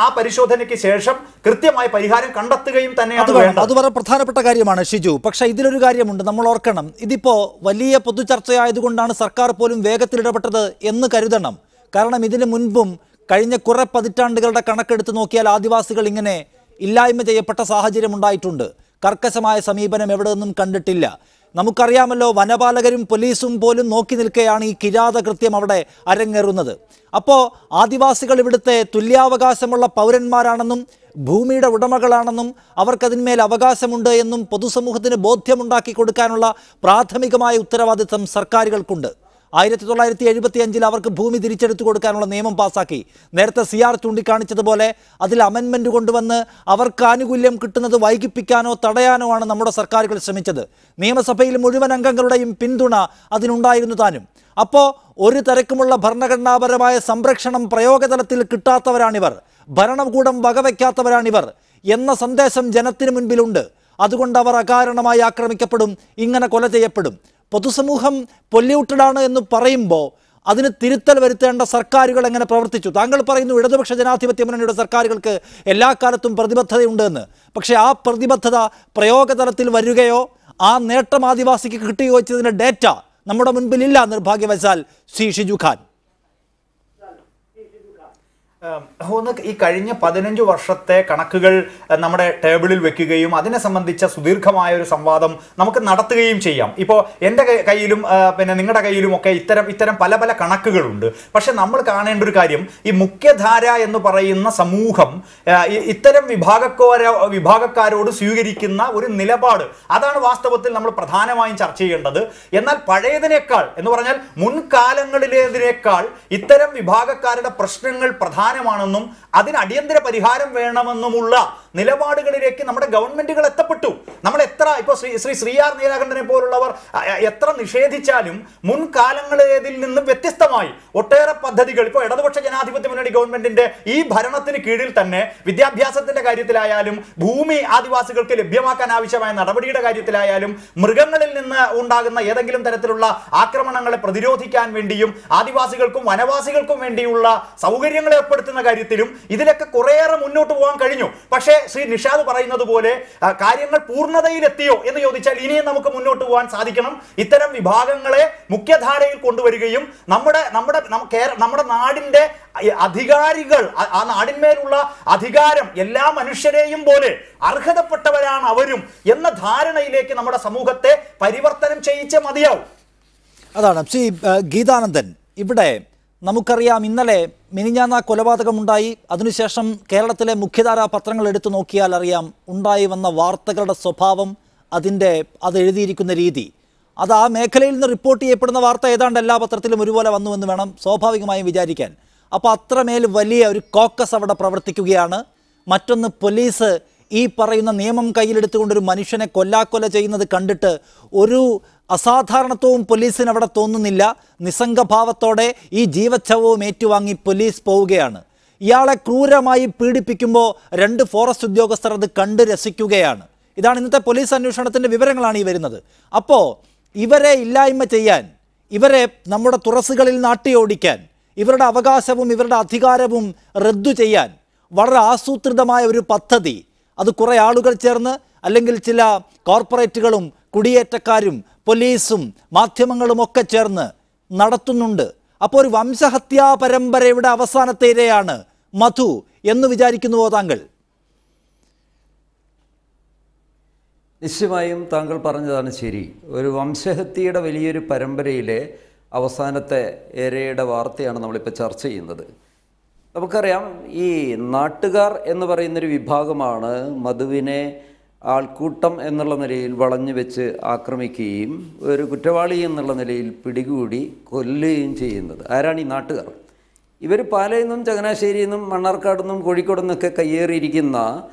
ആ പരിശോധനയ്ക്ക് ശേഷം കൃത്യമായ പരിഹാരം കണ്ടെത്തുകയും തന്നെയാണ്.
അത് വളരെ പ്രധാനപ്പെട്ട കാര്യമാണ് ഷിജു. പക്ഷേ ഇതിലൊരു കാര്യമുണ്ട്, നമ്മൾ ഓർക്കണം. ഇതിപ്പോ വലിയ പൊതുചർച്ചയായതുകൊണ്ടാണ് സർക്കാർ പോലും വേഗത്തിൽ ഇടപെട്ടത് എന്ന് കരുതണം. കാരണം ഇതിനു മുൻപും കഴിഞ്ഞ കുറെ പതിറ്റാണ്ടുകളുടെ കണക്കെടുത്ത് നോക്കിയാൽ ആദിവാസികൾ ഇങ്ങനെ ഇല്ലായ്മ ചെയ്യപ്പെട്ട സാഹചര്യം ഉണ്ടായിട്ടുണ്ട്. കർക്കശമായ സമീപനം എവിടെ നിന്നും കണ്ടിട്ടില്ല. നമുക്കറിയാമല്ലോ, വനപാലകരും പോലീസും പോലും നോക്കി നിൽക്കുകയാണ് ഈ കിരാത കൃത്യം അവിടെ അരങ്ങേറുന്നത്. അപ്പോൾ ആദിവാസികൾ ഇവിടുത്തെ തുല്യാവകാശമുള്ള പൗരന്മാരാണെന്നും ഭൂമിയുടെ ഉടമകളാണെന്നും അവർക്കതിന്മേൽ അവകാശമുണ്ട് എന്നും പൊതുസമൂഹത്തിന് ബോധ്യമുണ്ടാക്കി കൊടുക്കാനുള്ള പ്രാഥമികമായ ഉത്തരവാദിത്തം സർക്കാരുകൾക്കുണ്ട്. 1975 അവർക്ക് ഭൂമി തിരിച്ചെടുത്തു കൊടുക്കാനുള്ള നിയമം പാസാക്കി. നേരത്തെ CR ചൂണ്ടിക്കാണിച്ചതുപോലെ അതിൽ അമെൻമെൻറ്റ് കൊണ്ടുവന്ന് അവർക്ക് ആനുകൂല്യം കിട്ടുന്നത് വൈകിപ്പിക്കാനോ തടയാനോ ആണ് നമ്മുടെ സർക്കാരുകൾ ശ്രമിച്ചത്. നിയമസഭയിൽ മുഴുവൻ അംഗങ്ങളുടെയും പിന്തുണ അതിനുണ്ടായിരുന്നു താനും. അപ്പോൾ ഒരു തരക്കുമുള്ള ഭരണഘടനാപരമായ സംരക്ഷണം പ്രയോഗതലത്തിൽ കിട്ടാത്തവരാണിവർ, ഭരണകൂടം വകവയ്ക്കാത്തവരാണിവർ എന്ന സന്ദേശം ജനത്തിന് മുൻപിലുണ്ട്. അതുകൊണ്ട് അവർ അകാരണമായി ആക്രമിക്കപ്പെടും, ഇങ്ങനെ കൊല ചെയ്യപ്പെടും. പൊതുസമൂഹം പൊല്യൂട്ടഡാണ് എന്ന് പറയുമ്പോൾ അതിന് തിരുത്തൽ വരുത്തേണ്ട സർക്കാരുകൾ എങ്ങനെ പ്രവർത്തിച്ചു? താങ്കൾ പറയുന്നു ഇടതുപക്ഷ ജനാധിപത്യ മുന്നണിയുടെ സർക്കാരുകൾക്ക് എല്ലാ കാലത്തും പ്രതിബദ്ധതയുണ്ട് എന്ന്. പക്ഷേ ആ പ്രതിബദ്ധത പ്രയോഗതലത്തിൽ വരികയോ ആ നേട്ടം ആദിവാസിക്ക് കിട്ടുകയോ ചെയ്തതിൻ്റെ ഡേറ്റ നമ്മുടെ മുൻപിലില്ല, നിർഭാഗ്യവശാൽ. ഷിജു ഖാൻ,
ഒന്ന് ഈ കഴിഞ്ഞ 15 വർഷത്തെ കണക്കുകൾ നമ്മുടെ ടേബിളിൽ വെക്കുകയും അതിനെ സംബന്ധിച്ച സുദീർഘമായ ഒരു സംവാദം നമുക്ക് നടത്തുകയും ചെയ്യാം. ഇപ്പോൾ എൻ്റെ കയ്യിലും പിന്നെ നിങ്ങളുടെ കയ്യിലും ഒക്കെ ഇത്തരം പല കണക്കുകളുണ്ട്. പക്ഷെ നമ്മൾ കാണേണ്ട ഒരു കാര്യം, ഈ മുഖ്യധാര എന്ന് പറയുന്ന സമൂഹം ഇത്തരം വിഭാഗക്കാരോട് സ്വീകരിക്കുന്ന ഒരു നിലപാട്, അതാണ് വാസ്തവത്തിൽ നമ്മൾ പ്രധാനമായും ചർച്ച ചെയ്യേണ്ടത്. എന്നാൽ പഴയതിനേക്കാൾ എന്ന് പറഞ്ഞാൽ മുൻകാലങ്ങളിലേതിനേക്കാൾ ഇത്തരം വിഭാഗക്കാരുടെ പ്രശ്നങ്ങൾ പ്രധാനമാണെന്നും അതിന് അടിയന്തര പരിഹാരം വേണമെന്നുമുള്ള നിലപാടുകളിലേക്ക് നമ്മുടെ ഗവൺമെന്റുകൾ എത്തപ്പെട്ടു. നമ്മൾ എത്ര ഇപ്പോൾ ശ്രീ ആർ നീലകണ്ഠനെ പോലുള്ളവർ എത്ര നിഷേധിച്ചാലും മുൻകാലങ്ങളിലേതിൽ നിന്നും വ്യത്യസ്തമായി ഒട്ടേറെ പദ്ധതികൾ ഇപ്പോൾ ഇടതുപക്ഷ ജനാധിപത്യ മുന്നണി ഗവൺമെന്റിന്റെ ഈ ഭരണത്തിന് കീഴിൽ തന്നെ വിദ്യാഭ്യാസത്തിന്റെ കാര്യത്തിലായാലും ഭൂമി ആദിവാസികൾക്ക് ലഭ്യമാക്കാൻ ആവശ്യമായ നടപടിയുടെ കാര്യത്തിലായാലും മൃഗങ്ങളിൽ നിന്ന് ഉണ്ടാകുന്ന ഏതെങ്കിലും തരത്തിലുള്ള ആക്രമണങ്ങളെ പ്രതിരോധിക്കാൻ വേണ്ടിയും ആദിവാസികൾക്കും വനവാസികൾക്കും വേണ്ടിയുള്ള സൗകര്യങ്ങൾ ഏർപ്പെടുത്തി രേഖപ്പെടുത്തുന്ന കാര്യത്തിലും ഇതിലൊക്കെ കുറേയേറെ മുന്നോട്ട് പോകാൻ കഴിഞ്ഞു. പക്ഷേ ശ്രീ നിഷാദ് പറയുന്നത് പോലെ കാര്യങ്ങൾ പൂർണ്ണതയിലെത്തിയോ എന്ന് ചോദിച്ചാൽ ഇനിയും നമുക്ക് മുന്നോട്ട് പോകാൻ സാധിക്കണം. ഇത്തരം വിഭാഗങ്ങളെ മുഖ്യധാരയിൽ കൊണ്ടുവരികയും നമ്മുടെ നാടിന്റെ അധികാരികൾ, ആ നാടിന്മേലുള്ള അധികാരം എല്ലാ മനുഷ്യരെയും പോലെ അർഹതപ്പെട്ടവരാണ് അവരും എന്ന ധാരണയിലേക്ക് നമ്മുടെ സമൂഹത്തെ പരിവർത്തനം ചെയ്യിച്ചേ മതിയാവും.
അതാണ് ശ്രീ ഗീതാനന്ദൻ. ഇവിടെ നമുക്കറിയാം, ഇന്നലെ മിനിഞ്ഞാന്ന കൊലപാതകമുണ്ടായി. അതിനുശേഷം കേരളത്തിലെ മുഖ്യധാരാ പത്രങ്ങൾ എടുത്തു നോക്കിയാൽ അറിയാം ഉണ്ടായി വന്ന വാർത്തകളുടെ സ്വഭാവം, അത് എഴുതിയിരിക്കുന്ന രീതി. അത് ആ മേഖലയിൽ നിന്ന് റിപ്പോർട്ട് ചെയ്യപ്പെടുന്ന വാർത്ത ഏതാണ്ട് എല്ലാ പത്രത്തിലും ഒരുപോലെ വന്നുവെന്ന് വേണം സ്വാഭാവികമായും വിചാരിക്കാൻ. അപ്പോൾ അത്രമേൽ വലിയ ഒരു കോക്കസ് അവിടെ പ്രവർത്തിക്കുകയാണ്. മറ്റൊന്ന്, പോലീസ് ഈ പറയുന്ന നിയമം കയ്യിലെടുത്തുകൊണ്ടൊരു മനുഷ്യനെ കൊല്ലാക്കൊല ചെയ്യുന്നത് കണ്ടിട്ട് ഒരു അസാധാരണത്വവും പോലീസിന് അവിടെ തോന്നുന്നില്ല. നിസ്സംഗഭാവത്തോടെ ഈ ജീവച്ഛവവും ഏറ്റുവാങ്ങി പോലീസ് പോവുകയാണ്. ഇയാളെ ക്രൂരമായി പീഡിപ്പിക്കുമ്പോൾ 2 ഫോറസ്റ്റ് ഉദ്യോഗസ്ഥർ അത് കണ്ട് രസിക്കുകയാണ്. ഇതാണ് ഇന്നത്തെ പോലീസ് അന്വേഷണത്തിൻ്റെ വിവരങ്ങളാണ് ഈ വരുന്നത്. അപ്പോൾ ഇവരെ ഇല്ലായ്മ ചെയ്യാൻ, ഇവരെ നമ്മുടെ തുറസുകളിൽ നാട്ടിയോടിക്കാൻ, ഇവരുടെ അവകാശവും ഇവരുടെ അധികാരവും റദ്ദു ചെയ്യാൻ വളരെ ആസൂത്രിതമായ ഒരു പദ്ധതി അത് കുറേ ആളുകൾ ചേർന്ന്, അല്ലെങ്കിൽ ചില കോർപ്പറേറ്റുകളും കുടിയേറ്റക്കാരും പോലീസും മാധ്യമങ്ങളും ഒക്കെ ചേർന്ന് നടത്തുന്നുണ്ട്. അപ്പോൾ ഒരു വംശഹത്യാ പരമ്പരയുടെ അവസാനത്തെ ഇരയാണ് മധു എന്ന് വിചാരിക്കുന്നുവോ താങ്കൾ?
നിശ്ചയമായും താങ്കൾ പറഞ്ഞതാണ് ശരി. ഒരു വംശഹത്യയുടെ വലിയൊരു പരമ്പരയിലെ അവസാനത്തെ ഇരയുടെ വാർത്തയാണ് നമ്മളിപ്പോൾ ചർച്ച ചെയ്യുന്നത്. നമുക്കറിയാം, ഈ നാട്ടുകാർ എന്ന് പറയുന്നൊരു വിഭാഗമാണ് മധുവിനെ ആൾക്കൂട്ടം എന്നുള്ള നിലയിൽ വളഞ്ഞു വെച്ച് ആക്രമിക്കുകയും ഒരു കുറ്റവാളി എന്നുള്ള നിലയിൽ പിടികൂടി കൊല്ലുകയും ചെയ്യുന്നത്. ആരാണ് ഈ നാട്ടുകാർ? ഇവർ പാലയിൽ നിന്നും ചങ്ങനാശ്ശേരിയിൽ നിന്നും മണ്ണാർക്കാട് നിന്നും കോഴിക്കോട് നിന്നൊക്കെ കയ്യേറിയിരിക്കുന്ന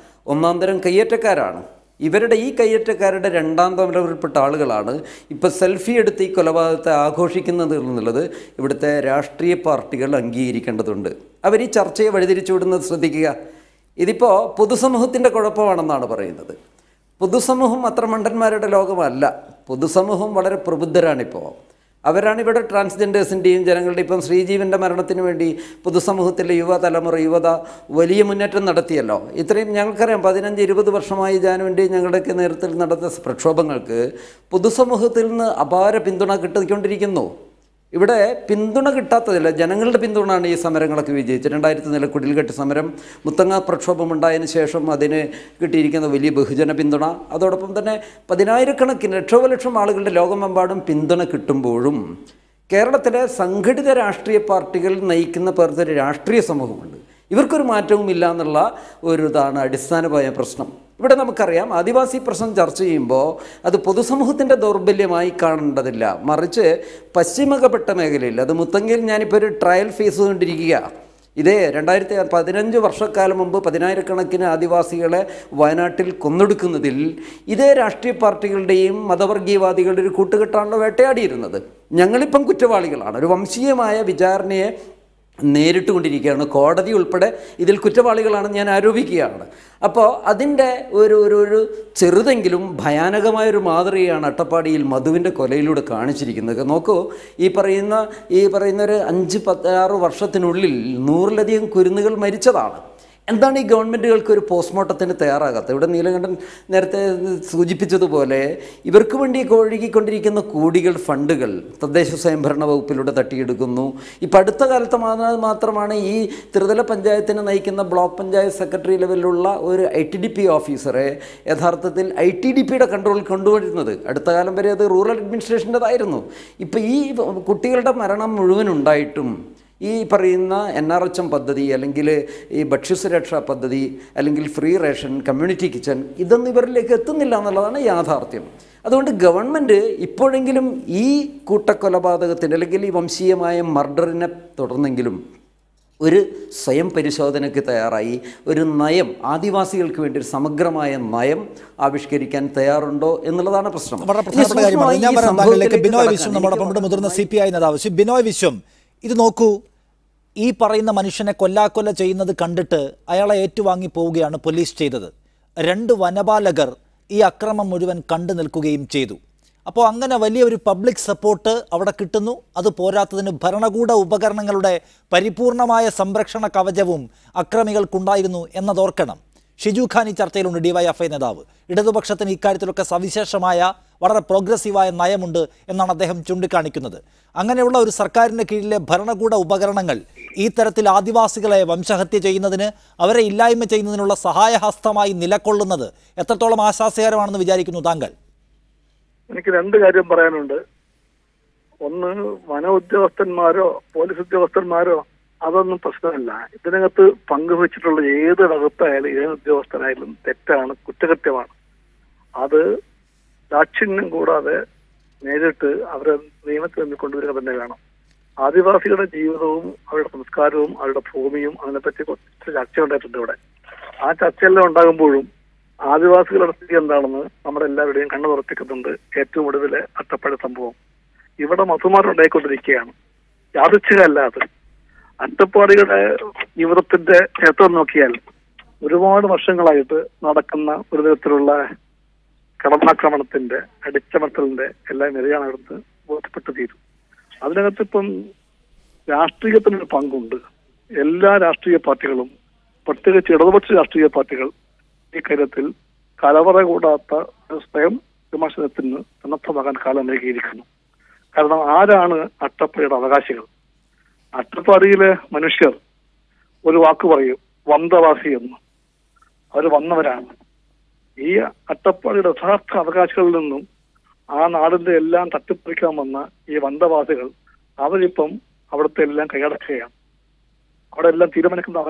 ഒന്നാം തരം കയ്യേറ്റക്കാരാണ്. ഇവരുടെ ഈ കയ്യേറ്റക്കാരുടെ 2ാം തലമുറയിൽപ്പെട്ട ആളുകളാണ് ഇപ്പോൾ സെൽഫി എടുത്ത് ഈ കൊലപാതകത്തെ ആഘോഷിക്കുന്നത് എന്നുള്ളത് ഇവിടുത്തെ രാഷ്ട്രീയ പാർട്ടികൾ അംഗീകരിക്കേണ്ടതുണ്ട്. അവർ ഈ ചർച്ചയെ വഴിതിരിച്ചു വിടുന്നത് ശ്രദ്ധിക്കുക. ഇതിപ്പോൾ പൊതുസമൂഹത്തിൻ്റെ കുഴപ്പമാണെന്നാണ് പറയുന്നത്. പൊതുസമൂഹം അത്ര മണ്ടന്മാരുടെ ലോകമല്ല. പൊതുസമൂഹം വളരെ പ്രബുദ്ധരാണിപ്പോൾ. അവരാണ് ഇവിടെ ട്രാൻസ്ജെൻഡേഴ്സിൻ്റെയും ജനങ്ങളുടെയും ഇപ്പം ശ്രീജീവൻ്റെ മരണത്തിന് വേണ്ടി പൊതുസമൂഹത്തിലെ യുവത വലിയ മുന്നേറ്റം നടത്തിയല്ലോ. ഇത്രയും ഞങ്ങൾക്കറിയാം, 15-20 വർഷമായി ജാനുവിൻ്റെയും ഞങ്ങളുടെയൊക്കെ നേതൃത്വത്തിൽ നടന്ന പ്രക്ഷോഭങ്ങൾക്ക് പൊതുസമൂഹത്തിൽ നിന്ന് അപാര പിന്തുണ കിട്ടിക്കൊണ്ടിരിക്കുന്നു. ഇവിടെ പിന്തുണ കിട്ടാത്തതില്ല, ജനങ്ങളുടെ പിന്തുണയാണ് ഈ സമരങ്ങളൊക്കെ വിജയിച്ചത്. 2000 കുടിൽകെട്ട് സമരം, മുത്തങ്ങ പ്രക്ഷോഭം ഉണ്ടായതിനു ശേഷം അതിന് കിട്ടിയിരിക്കുന്ന വലിയ ബഹുജന പിന്തുണ, അതോടൊപ്പം തന്നെ 10,000-കണക്കിന് ലക്ഷോപലക്ഷം ആളുകളുടെ ലോകമെമ്പാടും പിന്തുണ കിട്ടുമ്പോഴും കേരളത്തിലെ സംഘടിത രാഷ്ട്രീയ പാർട്ടികൾ നയിക്കുന്ന പേർത്തെ രാഷ്ട്രീയ സമൂഹമുണ്ട്. ഇവർക്കൊരു മാറ്റവും ഇല്ല എന്നുള്ള ഒരു ഇതാണ് അടിസ്ഥാനമായ പ്രശ്നം. ഇവിടെ നമുക്കറിയാം, ആദിവാസി പ്രശ്നം ചർച്ച ചെയ്യുമ്പോൾ അത് പൊതുസമൂഹത്തിൻ്റെ ദൗർബല്യമായി കാണേണ്ടതില്ല, മറിച്ച് പശ്ചിമഘട്ട മേഖലയിൽ, അത് മുത്തങ്ങയിൽ ഞാനിപ്പോൾ ഒരു ട്രയൽ ഫേസ് കൊണ്ടിരിക്കുക. ഇതേ 2015 വർഷക്കാലം മുമ്പ് 10,000-കണക്കിന് ആദിവാസികളെ വയനാട്ടിൽ കൊന്നൊടുക്കുന്നതിൽ ഇതേ രാഷ്ട്രീയ പാർട്ടികളുടെയും മതവർഗീയവാദികളുടെ ഒരു കൂട്ടുകെട്ടാണല്ലോ വേട്ടയാടിയിരുന്നത്. ഞങ്ങളിപ്പം കുറ്റവാളികളാണ്. ഒരു വംശീയമായ വിചാരണയെ നേരിട്ടുകൊണ്ടിരിക്കുകയാണ്. കോടതി ഉൾപ്പെടെ ഇതിൽ കുറ്റവാളികളാണെന്ന് ഞാൻ ആരോപിക്കുകയാണ്. അപ്പോൾ അതിൻ്റെ ഒരു ചെറുതെങ്കിലും ഭയാനകമായൊരു മാതൃകയാണ് അട്ടപ്പാടിയിൽ മധുവിൻ്റെ കൊലയിലൂടെ കാണിച്ചിരിക്കുന്നത്. നോക്കൂ, ഈ പറയുന്ന ഒരു 5-6 വർഷത്തിനുള്ളിൽ 100-ലധികം കുരുന്നുകൾ മരിച്ചതാണ്. എന്താണ് ഈ ഗവൺമെൻറ്റുകൾക്ക് ഒരു പോസ്റ്റ്മോർട്ടത്തിന് തയ്യാറാകാത്തത്? ഇവിടെ നീലകണ്ഠൻ നേരത്തെ സൂചിപ്പിച്ചതുപോലെ ഇവർക്ക് വേണ്ടി ഒഴുകിക്കൊണ്ടിരിക്കുന്ന കോടികൾ ഫണ്ടുകൾ തദ്ദേശ സ്വയംഭരണ വകുപ്പിലൂടെ തട്ടിയെടുക്കുന്നു. ഇപ്പോൾ അടുത്ത കാലത്ത് മാത്രമാണ് ഈ ത്രിതല പഞ്ചായത്തിനെ നയിക്കുന്ന ബ്ലോക്ക് പഞ്ചായത്ത് സെക്രട്ടറി ലെവലിലുള്ള ഒരു ITDP ഓഫീസറെ യഥാർത്ഥത്തിൽ ITDPയുടെ കൺട്രോളിൽ കൊണ്ടുവരുന്നത്. അടുത്ത കാലം വരെ അത് റൂറൽ അഡ്മിനിസ്ട്രേഷൻ്റെതായിരുന്നു. ഇപ്പോൾ ഈ കുട്ടികളുടെ മരണം മുഴുവൻ ഉണ്ടായിട്ടും ഈ പറയുന്ന NRHM പദ്ധതി, അല്ലെങ്കിൽ ഈ ഭക്ഷ്യസുരക്ഷാ പദ്ധതി, അല്ലെങ്കിൽ ഫ്രീ റേഷൻ, കമ്മ്യൂണിറ്റി കിച്ചൺ, ഇതൊന്നും ഇവരിലേക്ക് എത്തുന്നില്ല എന്നുള്ളതാണ് യാഥാർത്ഥ്യം. അതുകൊണ്ട് ഗവൺമെൻറ് ഇപ്പോഴെങ്കിലും ഈ കൂട്ടക്കൊലപാതകത്തിൻ്റെ അല്ലെങ്കിൽ ഈ വംശീയമായ മർഡറിനെ തുടർന്നെങ്കിലും ഒരു സ്വയം പരിശോധനയ്ക്ക് തയ്യാറായി ഒരു നയം, ആദിവാസികൾക്ക് വേണ്ടി ഒരു സമഗ്രമായ നയം ആവിഷ്കരിക്കാൻ തയ്യാറുണ്ടോ എന്നുള്ളതാണ് പ്രശ്നം.
ബിനോയ് വിശ്വം നമ്മോടൊപ്പം മുതിർന്ന CPI നേതാവ്. ബിനോയ് വിശ്വം, ഇത് നോക്കൂ, ഈ പറയുന്ന മനുഷ്യനെ കൊല്ലാക്കൊല ചെയ്യുന്നത് കണ്ടിട്ട് അയാളെ ഏറ്റുവാങ്ങി പോവുകയാണ് പോലീസ് ചെയ്തത്. 2 വനപാലകർ ഈ അക്രമം മുഴുവൻ കണ്ടു നിൽക്കുകയും ചെയ്തു. അപ്പോൾ അങ്ങനെ വലിയൊരു പബ്ലിക് സപ്പോർട്ട് അവിടെ കിട്ടുന്നു. അത് പോരാത്തതിന് ഭരണകൂട ഉപകരണങ്ങളുടെ പരിപൂർണമായ സംരക്ഷണ കവചവും അക്രമികൾക്കുണ്ടായിരുന്നു എന്നതോർക്കണം. ഷിജു ഖാൻ ഈ ചർച്ചയിലുണ്ട്, ഡിവൈഎഫ്ഐ നേതാവ്. ഇടതുപക്ഷത്തിന് ഇക്കാര്യത്തിലൊക്കെ സവിശേഷമായ വളരെ പ്രോഗ്രസീവായ നയമുണ്ട് എന്നാണ് അദ്ദേഹം ചൂണ്ടിക്കാണിക്കുന്നത്. അങ്ങനെയുള്ള ഒരു സർക്കാരിൻ്റെ കീഴിലെ ഭരണകൂട ഉപകരണങ്ങൾ ഈ തരത്തിൽ ആദിവാസികളെ വംശഹത്യ ചെയ്യുന്നതിന്, അവരെ ഇല്ലായ്മ ചെയ്യുന്നതിനുള്ള സഹായഹസ്തമായി നിലകൊള്ളുന്നത് എത്രത്തോളം ആശാസ്യകരമാണെന്ന് വിചാരിക്കുന്നു താങ്കൾ?
എനിക്ക് രണ്ട് കാര്യം പറയാനുണ്ട്. ഒന്ന്, വന ഉദ്യോഗസ്ഥന്മാരോ പോലീസ് ഉദ്യോഗസ്ഥന്മാരോ അതൊന്നും പ്രശ്നമല്ല. ഇതിനകത്ത് പങ്കുവച്ചിട്ടുള്ള ഏത് വകുപ്പായാലും ഏത് ഉദ്യോഗസ്ഥനായാലും തെറ്റാണ്, കുറ്റകൃത്യമാണ്. അത് ദാക്ഷിണ്യം കൂടാതെ നേരിട്ട് അവരെ നിയമത്തിൽ നിന്ന് കൊണ്ടുവരിക തന്നെ വേണം. ആദിവാസികളുടെ ജീവിതവും അവരുടെ സംസ്കാരവും അവരുടെ ഭൂമിയും അതിനെപ്പറ്റി കുറച്ച് ചർച്ച ഉണ്ടായിട്ടുണ്ട് ഇവിടെ. ആ ചർച്ചയെല്ലാം ഉണ്ടാകുമ്പോഴും ആദിവാസികളുടെ സ്ഥിതി എന്താണെന്ന് നമ്മുടെ എല്ലാവരുടെയും കണ്ണു തുറപ്പിക്കുന്നുണ്ട്. ഏറ്റവും ഒടുവിലെ അട്ടപ്പാടി സംഭവം ഇവിടെ മധുമാരുണ്ടായിക്കൊണ്ടിരിക്കുകയാണ്. യാദൃച്ഛികമല്ലാതെ അട്ടപ്പാടിയുടെ ജീവിതത്തിന്റെ ചരിത്രം നോക്കിയാൽ ഒരുപാട് വർഷങ്ങളായിട്ട് നടക്കുന്ന ഒരു തരത്തിലുള്ള കടന്നാക്രമണത്തിന്റെ അടിച്ചമർത്തലിന്റെ എല്ലാം നിരയാണെടുത്ത് ബോധ്യപ്പെട്ടു തീരും. അതിനകത്ത് ഇപ്പം രാഷ്ട്രീയത്തിനൊരു പങ്കുണ്ട്. എല്ലാ രാഷ്ട്രീയ പാർട്ടികളും, പ്രത്യേകിച്ച് ഇടതുപക്ഷ രാഷ്ട്രീയ പാർട്ടികൾ ഈ കാര്യത്തിൽ കലവറ കൂടാത്ത സ്വയം വിമർശനത്തിന് സന്നദ്ധമാകാൻ കാലം നൽകിയിരിക്കുന്നു. കാരണം ആരാണ് അട്ടപ്പാടിയുടെ അവകാശികൾ? അട്ടപ്പാടിയിലെ മനുഷ്യർ ഒരു വാക്ക് പറയും, വന്തവാസി എന്ന്. അവർ വന്നവരാണ്. ഈ അട്ടപ്പാടിയുടെ യഥാർത്ഥ അവകാശികളിൽ നിന്നും ആ നാടിന്റെ എല്ലാം തട്ടിപ്പറിക്കാൻ വന്ന ഈ വന്തവാസികൾ അവരിപ്പം അവിടുത്തെ എല്ലാം കൈയടക്കുകയാണ്. അവിടെ എല്ലാം തീരുമാനിക്കുന്ന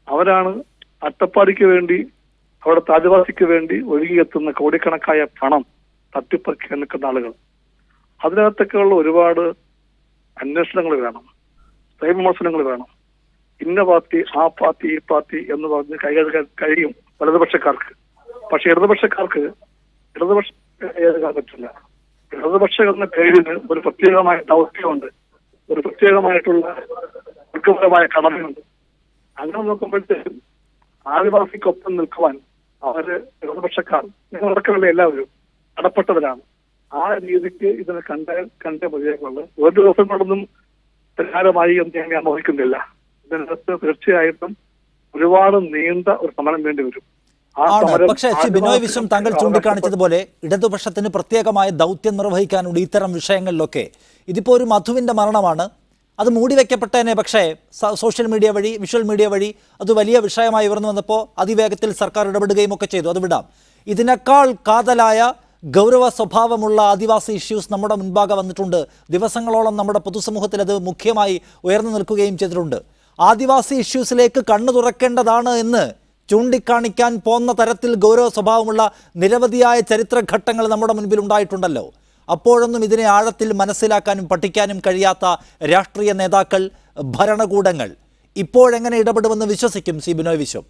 അവരാണ് അട്ടപ്പാടിക്ക് വേണ്ടി, അവിടുത്തെ ആദിവാസിക്ക് വേണ്ടി ഒഴുകിയെത്തുന്ന കോടിക്കണക്കായ പണം തട്ടിപ്പറിക്കാൻ നിൽക്കുന്ന ആളുകൾ. അതിനകത്തൊക്കെയുള്ള ഒരുപാട് അന്വേഷണങ്ങൾ വേണം, സ്വയംവിമർശനങ്ങൾ വേണം. ഇന്ന പാർട്ടി, ആ പാർട്ടി, ഈ പാർട്ടി എന്ന് പറഞ്ഞ് കൈകഴുകാൻ കഴിയും വലതുപക്ഷക്കാർക്ക്. പക്ഷെ ഇടതുപക്ഷക്കാർക്ക് കൈകഴുകാൻ പറ്റില്ല. ഇടതുപക്ഷ എന്ന പേരിന് ഒരു പ്രത്യേകമായ ദൗത്യമുണ്ട്, ഒരു പ്രത്യേകമായിട്ടുള്ള വർഗപരമായ കടമയുണ്ട്. അങ്ങനെ നോക്കുമ്പോഴത്തേക്കും ആദിവാസിക്കൊപ്പം നിൽക്കുവാൻ അവര് ഇടതുപക്ഷക്കാർ, ഞങ്ങളടക്കമുള്ള എല്ലാവരും കടപ്പെട്ടവരാണ്. ആ രീതിക്ക് ഇതിനെ കണ്ടേ മതിയാക്കുള്ളൂ. ഒരു ദിവസം കൊണ്ടൊന്നും പരിഹാരമായി എന്ന് ഞാൻ മോഹിക്കുന്നില്ല. ഇതിനകത്ത് തീർച്ചയായിട്ടും ഒരുപാട് നീണ്ട ഒരു സമരം വേണ്ടി വരും.
പക്ഷേ ബിനോയ് വിശ്വം താങ്കൾ ചൂണ്ടിക്കാണിച്ചതുപോലെ ഇടതുപക്ഷത്തിന് പ്രത്യേകമായ ദൗത്യം നിർവഹിക്കാനുണ്ട് ഇത്തരം വിഷയങ്ങളിലൊക്കെ. ഇതിപ്പോൾ ഒരു മധുവിന്റെ മരണമാണ്, അത് മൂടിവെക്കപ്പെട്ടതിനെ. പക്ഷേ സോഷ്യൽ മീഡിയ വഴി, വിഷ്വൽ മീഡിയ വഴി അത് വലിയ വിഷയമായി ഉയർന്നു വന്നപ്പോൾ അതിവേഗത്തിൽ സർക്കാർ ഇടപെടുകയും ഒക്കെ ചെയ്തു. അത് വിടാം. ഇതിനേക്കാൾ കാതലായ ഗൗരവ സ്വഭാവമുള്ള ആദിവാസി ഇഷ്യൂസ് നമ്മുടെ മുൻപാകെ വന്നിട്ടുണ്ട്. ദിവസങ്ങളോളം നമ്മുടെ പൊതുസമൂഹത്തിൽ അത് മുഖ്യമായി ഉയർന്നു നിൽക്കുകയും ചെയ്തിട്ടുണ്ട്. ആദിവാസി ഇഷ്യൂസിലേക്ക് കണ്ണു തുറക്കേണ്ടതാണ് എന്ന് ചൂണ്ടിക്കാണിക്കാൻ പോന്ന തരത്തിൽ ഗൗരവ സ്വഭാവമുള്ള നിരവധിയായ ചരിത്രഘട്ടങ്ങൾ നമ്മുടെ മുൻപിൽ ഉണ്ടായിട്ടുണ്ടല്ലോ. അപ്പോഴൊന്നും ഇതിനെ ആഴത്തിൽ മനസ്സിലാക്കാനും പഠിക്കാനും കഴിയാത്ത രാഷ്ട്രീയ നേതാക്കൾ, ഭരണകൂടങ്ങൾ ഇപ്പോഴെങ്ങനെ ഇടപെടുമെന്ന് വിശ്വസിക്കും സി ബിനോയ് വിശ്വം?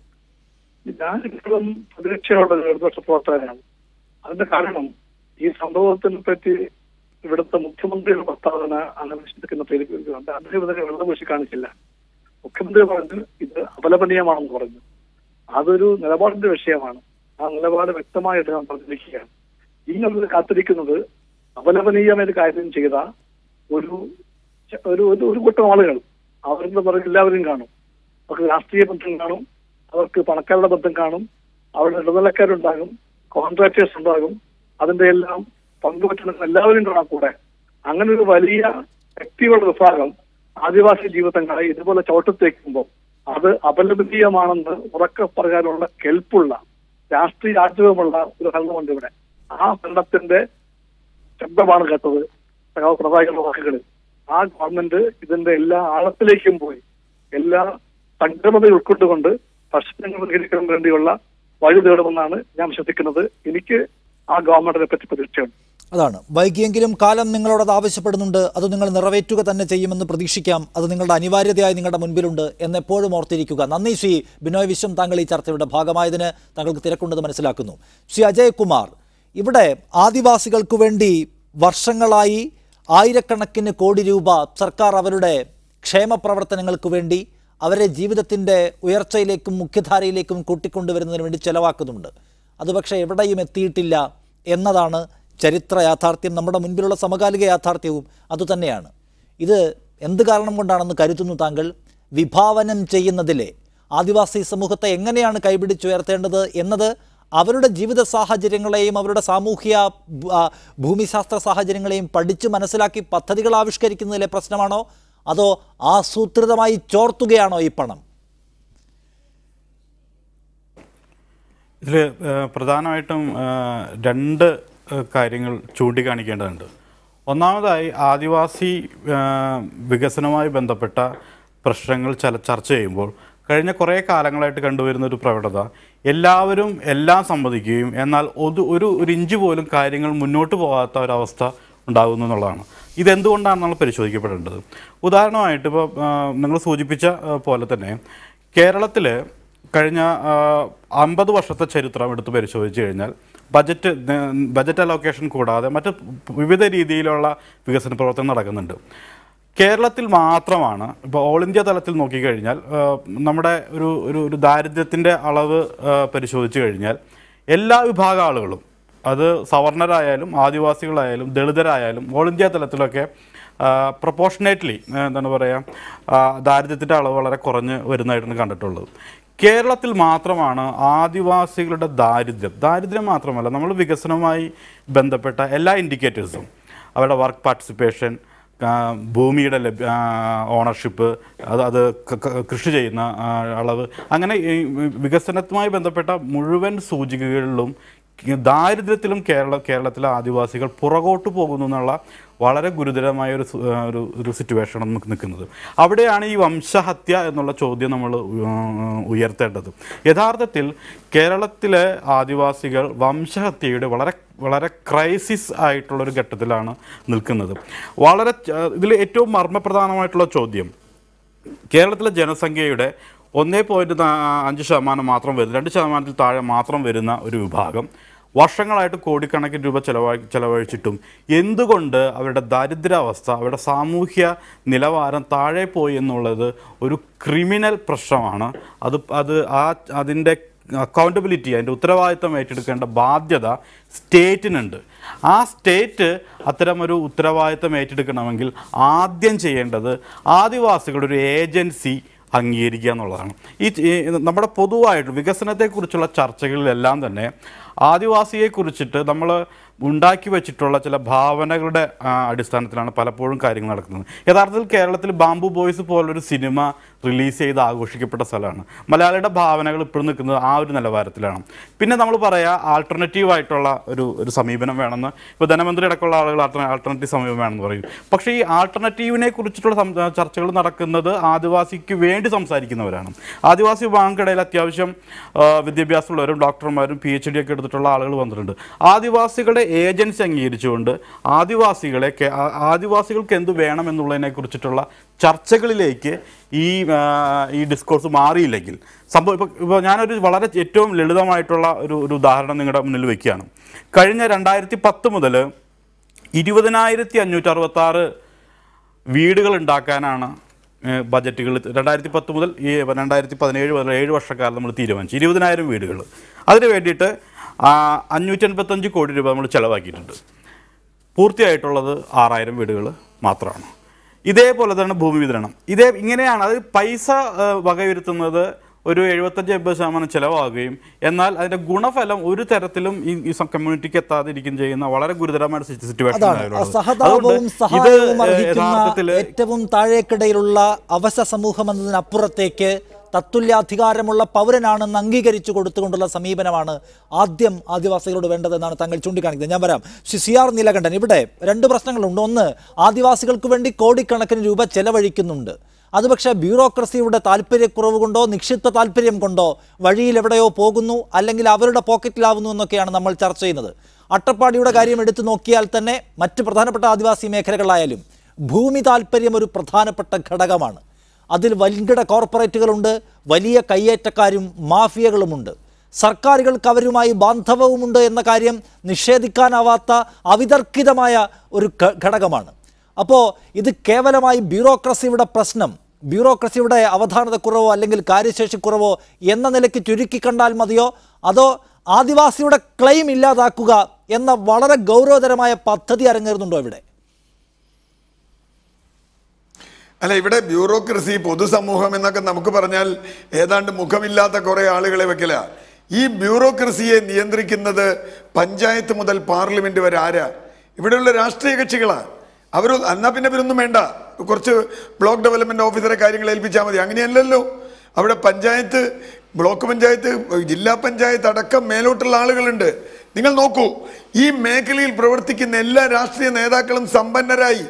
ഞാനിപ്പോഴും പ്രതിരക്ഷയോടെ ഇടതുപക്ഷ പ്രവർത്തകനാണ്. അതിന്റെ കാരണം ഈ സംഭവത്തിനെ പറ്റി ഇവിടുത്തെ മുഖ്യമന്ത്രിയുടെ പ്രസ്താവന അന്വേഷിക്കുന്ന പേരുണ്ട്. അദ്ദേഹം ഇതിനെ വെള്ളപൂശി കാണിച്ചില്ല. മുഖ്യമന്ത്രി പറഞ്ഞു ഇത് അപലപനീയമാണെന്ന് പറഞ്ഞു. അതൊരു നിലപാടിന്റെ വിഷയമാണ്. ആ നിലപാട് വ്യക്തമായിട്ട് ഞാൻ പറഞ്ഞിരിക്കുകയാണ്. ഇങ്ങനെ കാത്തിരിക്കുന്നത് അപലപനീയമായ കാര്യം ചെയ്ത ഒരു കൂട്ടം ആളുകൾ, അവരെന്ന് പറഞ്ഞ എല്ലാവരും കാണും. അവർക്ക് രാഷ്ട്രീയ ബന്ധം കാണും, അവർക്ക് പണക്കാരുടെ ബന്ധം കാണും, അവരുടെ ഇടനിലക്കാരുണ്ടാകും, കോൺട്രാക്ടേഴ്സ് ഉണ്ടാകും. അതിന്റെ എല്ലാം പങ്കുപറ്റുന്ന എല്ലാവരും കാണാൻ കൂടെ. അങ്ങനെ ഒരു വലിയ വ്യക്തികളുടെ വിഭാഗം ആദിവാസി ജീവിതങ്ങളെ ഇതുപോലെ ചവിട്ടത്തേക്കുമ്പോൾ അത് അപലപനീയമാണെന്ന് ഉറക്കെ പറയാനുള്ള കെൽപ്പുള്ള, രാഷ്ട്രീയ ആർജവമുള്ള ഒരു ഭരണമുണ്ട് ഇവിടെ. ആ ഭരണത്തിന്റെ ശബ്ദമാണ് കേട്ടത് പിണറായിയുടെ വാക്കുകളിൽ. ആ ഗവൺമെന്റ് ഇതിന്റെ എല്ലാ ആഴത്തിലേക്കും പോയി എല്ലാ സംക്രമത ഉൾക്കൊണ്ടുകൊണ്ട് പ്രശ്നങ്ങൾ പരിഹരിക്കാൻ വേണ്ടിയുള്ള വഴി തേടുമെന്നാണ് ഞാൻ വിശ്വസിക്കുന്നത്. എനിക്ക് ആ ഗവൺമെന്റിനെ പറ്റി പ്രതീക്ഷയുണ്ട്.
അതാണ്, വൈകിയെങ്കിലും കാലം നിങ്ങളോടത് ആവശ്യപ്പെടുന്നുണ്ട്. അത് നിങ്ങൾ നിറവേറ്റുക തന്നെ ചെയ്യുമെന്ന് പ്രതീക്ഷിക്കാം. അത് നിങ്ങളുടെ അനിവാര്യതയായി നിങ്ങളുടെ മുൻപിലുണ്ട് എന്നെപ്പോഴും ഓർത്തിരിക്കുക. നന്ദി ശ്രീ ബിനോയ് വിശ്വം, താങ്കൾ ഈ ചർച്ചയുടെ ഭാഗമായതിന്. താങ്കൾക്ക് തിരക്കുണ്ടെന്ന് മനസ്സിലാക്കുന്നു. ശ്രീ അജയ് കുമാർ, ഇവിടെ ആദിവാസികൾക്ക് വേണ്ടി വർഷങ്ങളായി ആയിരക്കണക്കിന് കോടി രൂപ സർക്കാർ അവരുടെ ക്ഷേമ പ്രവർത്തനങ്ങൾക്ക് വേണ്ടി, അവരെ ജീവിതത്തിൻ്റെ ഉയർച്ചയിലേക്കും മുഖ്യധാരയിലേക്കും കൂട്ടിക്കൊണ്ടുവരുന്നതിന് വേണ്ടി ചെലവാക്കുന്നുണ്ട്. അത് പക്ഷേ എവിടെയും എത്തിയിട്ടില്ല എന്നതാണ് ചരിത്ര യാഥാർത്ഥ്യം, നമ്മുടെ മുൻപിലുള്ള സമകാലിക യാഥാർത്ഥ്യവും അതുതന്നെയാണ്. ഇത് എന്ത് കാരണം കൊണ്ടാണെന്ന് കരുതുന്നു താങ്കൾ? വിഭാവനം ചെയ്യുന്നതിലെ ആദിവാസി സമൂഹത്തെ എങ്ങനെയാണ് കൈപിടിച്ചുയർത്തേണ്ടത് എന്നത് അവരുടെ ജീവിത സാഹചര്യങ്ങളെയും അവരുടെ സാമൂഹ്യ ഭൂമിശാസ്ത്ര സാഹചര്യങ്ങളെയും പഠിച്ച് മനസ്സിലാക്കി പദ്ധതികൾ ആവിഷ്കരിക്കുന്നതിലെ പ്രശ്നമാണോ, അതോ ആസൂത്രിതമായി ചോർത്തുകയാണോ ഈ പണം?
ഇതിൽ പ്രധാനമായിട്ടും രണ്ട് കാര്യങ്ങൾ ചൂണ്ടിക്കാണിക്കേണ്ടതുണ്ട്. ഒന്നാമതായി ആദിവാസി വികസനവുമായി ബന്ധപ്പെട്ട പ്രശ്നങ്ങൾ ചർച്ച ചെയ്യുമ്പോൾ കഴിഞ്ഞ കുറേ കാലങ്ങളായിട്ട് കണ്ടുവരുന്ന ഒരു പ്രവണത എല്ലാവരും എല്ലാം സമ്മതിക്കുകയും എന്നാൽ ഒരു ഇഞ്ച് പോലും കാര്യങ്ങൾ മുന്നോട്ട് പോകാത്ത ഒരവസ്ഥ ഉണ്ടാകുന്നു എന്നുള്ളതാണ്. ഇതെന്തുകൊണ്ടാണ് നമ്മൾ പരിശോധിക്കപ്പെടേണ്ടത്. ഉദാഹരണമായിട്ട് ഇപ്പോൾ നിങ്ങൾ സൂചിപ്പിച്ച പോലെ തന്നെ കേരളത്തിൽ കഴിഞ്ഞ 50 വർഷത്തെ ചരിത്രം എടുത്ത് പരിശോധിച്ച് കഴിഞ്ഞാൽ ബജറ്റ് അലോക്കേഷൻ കൂടാതെ മറ്റ് വിവിധ രീതിയിലുള്ള വികസന പ്രവർത്തനം നടക്കുന്നുണ്ട്. കേരളത്തിൽ മാത്രമാണ് ഇപ്പോൾ ഓൾ ഇന്ത്യ തലത്തിൽ നോക്കിക്കഴിഞ്ഞാൽ നമ്മുടെ ഒരു ദാരിദ്ര്യത്തിൻ്റെ അളവ് പരിശോധിച്ച് കഴിഞ്ഞാൽ എല്ലാ വിഭാഗം ആളുകളും, അത് സവർണരായാലും ആദിവാസികളായാലും ദളിതരായാലും ഓൾ ഇന്ത്യ തലത്തിലൊക്കെ പ്രൊപ്പോർഷനേറ്റ്ലി എന്താണ് പറയുക, ദാരിദ്ര്യത്തിൻ്റെ അളവ് വളരെ കുറഞ്ഞ് വരുന്നതായിട്ടാണ് കണ്ടിട്ടുള്ളത്. കേരളത്തിൽ മാത്രമാണ് ആദിവാസികളുടെ ദാരിദ്ര്യം മാത്രമല്ല, നമ്മൾ വികസനവുമായി ബന്ധപ്പെട്ട എല്ലാ ഇൻഡിക്കേറ്റേഴ്സും, അവരുടെ വർക്ക് പാർട്ടിസിപ്പേഷൻ, ഭൂമിയുടെ ഓണർഷിപ്പ്, അത് കൃഷി ചെയ്യുന്ന അളവ്, അങ്ങനെ വികസനവുമായി ബന്ധപ്പെട്ട മുഴുവൻ സൂചികകളിലും ദാരിദ്ര്യത്തിലും കേരളത്തിലെ ആദിവാസികൾ പുറകോട്ട് പോകുന്നു എന്നുള്ള വളരെ ഗുരുതരമായ ഒരു സിറ്റുവേഷനാണ് നമുക്ക് നിൽക്കുന്നത്. അവിടെയാണ് ഈ വംശഹത്യ എന്നുള്ള ചോദ്യം നമ്മൾ ഉയർത്തേണ്ടത്. യഥാർത്ഥത്തിൽ കേരളത്തിലെ ആദിവാസികൾ വംശഹത്യയുടെ വളരെ ക്രൈസിസ് ആയിട്ടുള്ളൊരു ഘട്ടത്തിലാണ് നിൽക്കുന്നത്. ഇതിൽ ഏറ്റവും മർമ്മപ്രധാനമായിട്ടുള്ള ചോദ്യം, കേരളത്തിലെ ജനസംഖ്യയുടെ 1.5% മാത്രം വരുന്ന, 2% താഴെ മാത്രം വരുന്ന ഒരു വിഭാഗം വർഷങ്ങളായിട്ട് കോടിക്കണക്കിന് രൂപ ചെലവഴിച്ചിട്ടും എന്തുകൊണ്ട് അവരുടെ ദാരിദ്ര്യാവസ്ഥ, അവരുടെ സാമൂഹ്യ നിലവാരം താഴെ പോയി എന്നുള്ളത് ഒരു ക്രിമിനൽ പ്രശ്നമാണ്. അതിൻ്റെ അക്കൗണ്ടബിലിറ്റി, അതിൻ്റെ ഉത്തരവാദിത്തം ഏറ്റെടുക്കേണ്ട ബാധ്യത സ്റ്റേറ്റിനുണ്ട്. ആ സ്റ്റേറ്റ് അത്തരമൊരു ഉത്തരവാദിത്തം ഏറ്റെടുക്കണമെങ്കിൽ ആദ്യം ചെയ്യേണ്ടത് ആദിവാസികളുടെ ഒരു ഏജൻസി അംഗീകരിക്കുക എന്നുള്ളതാണ്. നമ്മുടെ പൊതുവായിട്ട് വികസനത്തെക്കുറിച്ചുള്ള ചർച്ചകളിലെല്ലാം തന്നെ ആദിവാസിയെക്കുറിച്ചിട്ട് നമ്മൾ ഉണ്ടാക്കി വെച്ചിട്ടുള്ള ചില ഭാവനകളുടെ അടിസ്ഥാനത്തിലാണ് പലപ്പോഴും കാര്യങ്ങൾ നടക്കുന്നത്. യഥാർത്ഥത്തിൽ കേരളത്തിൽ ബാംബു ബോയ്സ് പോലൊരു സിനിമ റിലീസ് ചെയ്ത് ആഘോഷിക്കപ്പെട്ട സ്ഥലമാണ്. മലയാളിയുടെ ഭാവനകൾ ഇപ്പോഴും നിൽക്കുന്നത് ആ ഒരു നിലവാരത്തിലാണ്. പിന്നെ നമ്മൾ പറയുക ആൾട്ടർനേറ്റീവായിട്ടുള്ള ഒരു സമീപനം വേണമെന്ന്, ഇപ്പോൾ ധനമന്ത്രി അടക്കമുള്ള ആളുകൾ ആൾട്ടർനേറ്റീവ് സമീപനം വേണമെന്ന് പറയും. പക്ഷേ ഈ ആൾട്ടർനേറ്റീവിനെ കുറിച്ചിട്ടുള്ള ചർച്ചകൾ നടക്കുന്നത് ആദിവാസിക്ക് വേണ്ടി സംസാരിക്കുന്നവരാണ്. ആദിവാസി വിഭാഗങ്ങൾക്കിടയിൽ അത്യാവശ്യം വിദ്യാഭ്യാസമുള്ളവരും ഡോക്ടർമാരും PhD ഒക്കെ എടുത്തിട്ടുള്ള ആളുകൾ വന്നിട്ടുണ്ട്. ആദിവാസികളുടെ ഏജൻസി അംഗീകരിച്ചുകൊണ്ട് ആദിവാസികൾക്ക് എന്ത് വേണമെന്നുള്ളതിനെ കുറിച്ചിട്ടുള്ള ചർച്ചകളിലേക്ക് ഈ ഡിസ്കോഴ്സ് മാറിയില്ലെങ്കിൽ ഇപ്പോൾ ഞാനൊരു വളരെ ഏറ്റവും ലളിതമായിട്ടുള്ള ഒരു ഉദാഹരണം നിങ്ങളുടെ മുന്നിൽ വയ്ക്കുകയാണ്. കഴിഞ്ഞ 2010 മുതൽ 20,566 വീടുകൾ ഉണ്ടാക്കാനാണ് ബജറ്റുകൾ 2010 മുതൽ 2017 മുതൽ 7 വർഷക്കാലം നമ്മൾ തീരുമാനിച്ചു. 20,000 വീടുകൾ. അതിന് വേണ്ടിയിട്ട് 585 കോടി രൂപ നമ്മൾ ചിലവാക്കിയിട്ടുണ്ട്. പൂർത്തിയായിട്ടുള്ളത് 6,000 വീടുകൾ മാത്രമാണ്. ഇതേപോലെ തന്നെ ഭൂമി വിതരണം ഇങ്ങനെയാണ്. അത് പൈസ വകയിരുത്തുന്നത് ഒരു 75-80% ചിലവാകുകയും എന്നാൽ അതിൻ്റെ ഗുണഫലം ഒരു തരത്തിലും ഈ കമ്മ്യൂണിറ്റിക്ക് എത്താതിരിക്കുകയും ചെയ്യുന്ന വളരെ ഗുരുതരമായ സിറ്റുവേഷൻ.
ഏറ്റവും താഴേക്കിടയിലുള്ള അവശ സമൂഹം എന്നതിനപ്പുറത്തേക്ക് തത്തുല്യാധികാരമുള്ള പൗരനാണെന്ന് അംഗീകരിച്ചു കൊടുത്തുകൊണ്ടുള്ള സമീപനമാണ് ആദ്യം ആദിവാസികളോട് വേണ്ടതെന്നാണ് താങ്കൾ ചൂണ്ടിക്കാണിക്കുന്നത്. ഞാൻ വരാം. CR നീലകണ്ഠൻ, ഇവിടെ രണ്ട് പ്രശ്നങ്ങളുണ്ട്. ഒന്ന്, ആദിവാസികൾക്ക് വേണ്ടി കോടിക്കണക്കിന് രൂപ ചെലവഴിക്കുന്നുണ്ട്. അത് പക്ഷേ ബ്യൂറോക്രസിയുടെ താല്പര്യക്കുറവ് കൊണ്ടോ നിക്ഷിപ്ത താല്പര്യം കൊണ്ടോ വഴിയിൽ എവിടെയോ പോകുന്നു, അല്ലെങ്കിൽ അവരുടെ പോക്കറ്റിലാവുന്നു എന്നൊക്കെയാണ് നമ്മൾ ചർച്ച ചെയ്യുന്നത്. അട്ടപ്പാടിയുടെ കാര്യം എടുത്തു നോക്കിയാൽ തന്നെ മറ്റ് പ്രധാനപ്പെട്ട ആദിവാസി മേഖലകളായാലും ഭൂമി താല്പര്യം ഒരു പ്രധാനപ്പെട്ട ഘടകമാണ്. അതിൽ വൻകിട കോർപ്പറേറ്റുകളുണ്ട്, വലിയ കയ്യേറ്റക്കാരും മാഫിയകളുമുണ്ട്. സർക്കാരുകൾക്ക് അവരുമായി ബാന്ധവവുമുണ്ട് എന്ന കാര്യം നിഷേധിക്കാനാവാത്ത അവിതർക്കിതമായ ഒരു ഘടകമാണ്. അപ്പോൾ ഇത് കേവലമായി ബ്യൂറോക്രസിയുടെ പ്രശ്നം, ബ്യൂറോക്രസിയുടെ അവധാനതക്കുറവോ അല്ലെങ്കിൽ കാര്യശേഷിക്കുറവോ എന്ന നിലയ്ക്ക് ചുരുക്കി കണ്ടാൽ മതിയോ, അതോ ആദിവാസിയുടെ ക്ലെയിം ഇല്ലാതാക്കുക എന്ന വളരെ ഗൗരവതരമായ പദ്ധതി അരങ്ങേറുന്നുണ്ടോ ഇവിടെ?
അല്ല, ഇവിടെ ബ്യൂറോക്രസി, പൊതുസമൂഹം എന്നൊക്കെ നമുക്ക് പറഞ്ഞാൽ ഏതാണ്ട് മുഖമില്ലാത്ത കുറെ ആളുകളെ വെക്കല. ഈ ബ്യൂറോക്രസിയെ നിയന്ത്രിക്കുന്നത് പഞ്ചായത്ത് മുതൽ പാർലമെന്റ് വരെ ആരാ? ഇവിടെയുള്ള രാഷ്ട്രീയ കക്ഷികളാണ്. അവർ എന്നാ പിന്നെ ഇവരൊന്നും വേണ്ട, കുറച്ച് ബ്ലോക്ക് ഡെവലപ്മെന്റ് ഓഫീസറെ കാര്യങ്ങൾ ഏൽപ്പിച്ചാൽ മതി. അങ്ങനെയല്ലല്ലോ. അവിടെ പഞ്ചായത്ത്, ബ്ലോക്ക് പഞ്ചായത്ത്, ജില്ലാ പഞ്ചായത്ത് അടക്കം മേലോട്ടുള്ള ആളുകളുണ്ട്. നിങ്ങൾ നോക്കൂ, ഈ മേഖലയിൽ പ്രവർത്തിക്കുന്ന എല്ലാ രാഷ്ട്രീയ നേതാക്കളും സമ്പന്നരായി.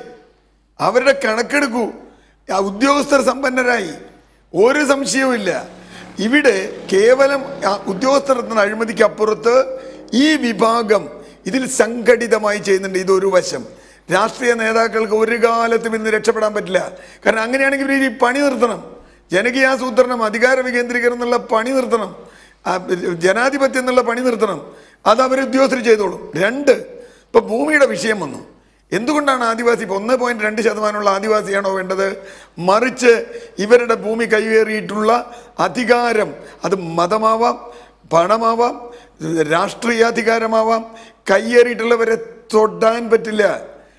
അവരുടെ കണക്കെടുക്കൂ, ഉദ്യോഗസ്ഥർ സമ്പന്നരായി, ഒരു സംശയവുമില്ല. ഇവിടെ കേവലം ഉദ്യോഗസ്ഥർ എന്ന അഴിമതിക്ക് അപ്പുറത്ത് ഈ വിഭാഗം ഇതിൽ സംഘടിതമായി ചെയ്യുന്നുണ്ട്. ഇതൊരു വശം. രാഷ്ട്രീയ നേതാക്കൾക്ക് ഒരു കാലത്തും ഇന്ന് രക്ഷപ്പെടാൻ പറ്റില്ല. കാരണം അങ്ങനെയാണെങ്കിൽ ഈ പണി നിർത്തണം. ജനകീയാസൂത്രണം, അധികാര വികേന്ദ്രീകരണം എന്നുള്ള പണി നിർത്തണം, ജനാധിപത്യം എന്നുള്ള പണി നിർത്തണം. അത് അവർ ഉദ്യോഗസ്ഥർ ചെയ്തോളും. 2, ഇപ്പൊ ഭൂമിയുടെ വിഷയം വന്നു. എന്തുകൊണ്ടാണ് ആദിവാസി, ഇപ്പോൾ 1.2% ആദിവാസിയാണോ വേണ്ടത്? മറിച്ച് ഇവരുടെ ഭൂമി കൈയേറിയിട്ടുള്ള അധികാരം, അത് മതമാവാം, പണമാവാം, രാഷ്ട്രീയാധികാരമാവാം, കയ്യേറിയിട്ടുള്ളവരെ തൊടാൻ പറ്റില്ല.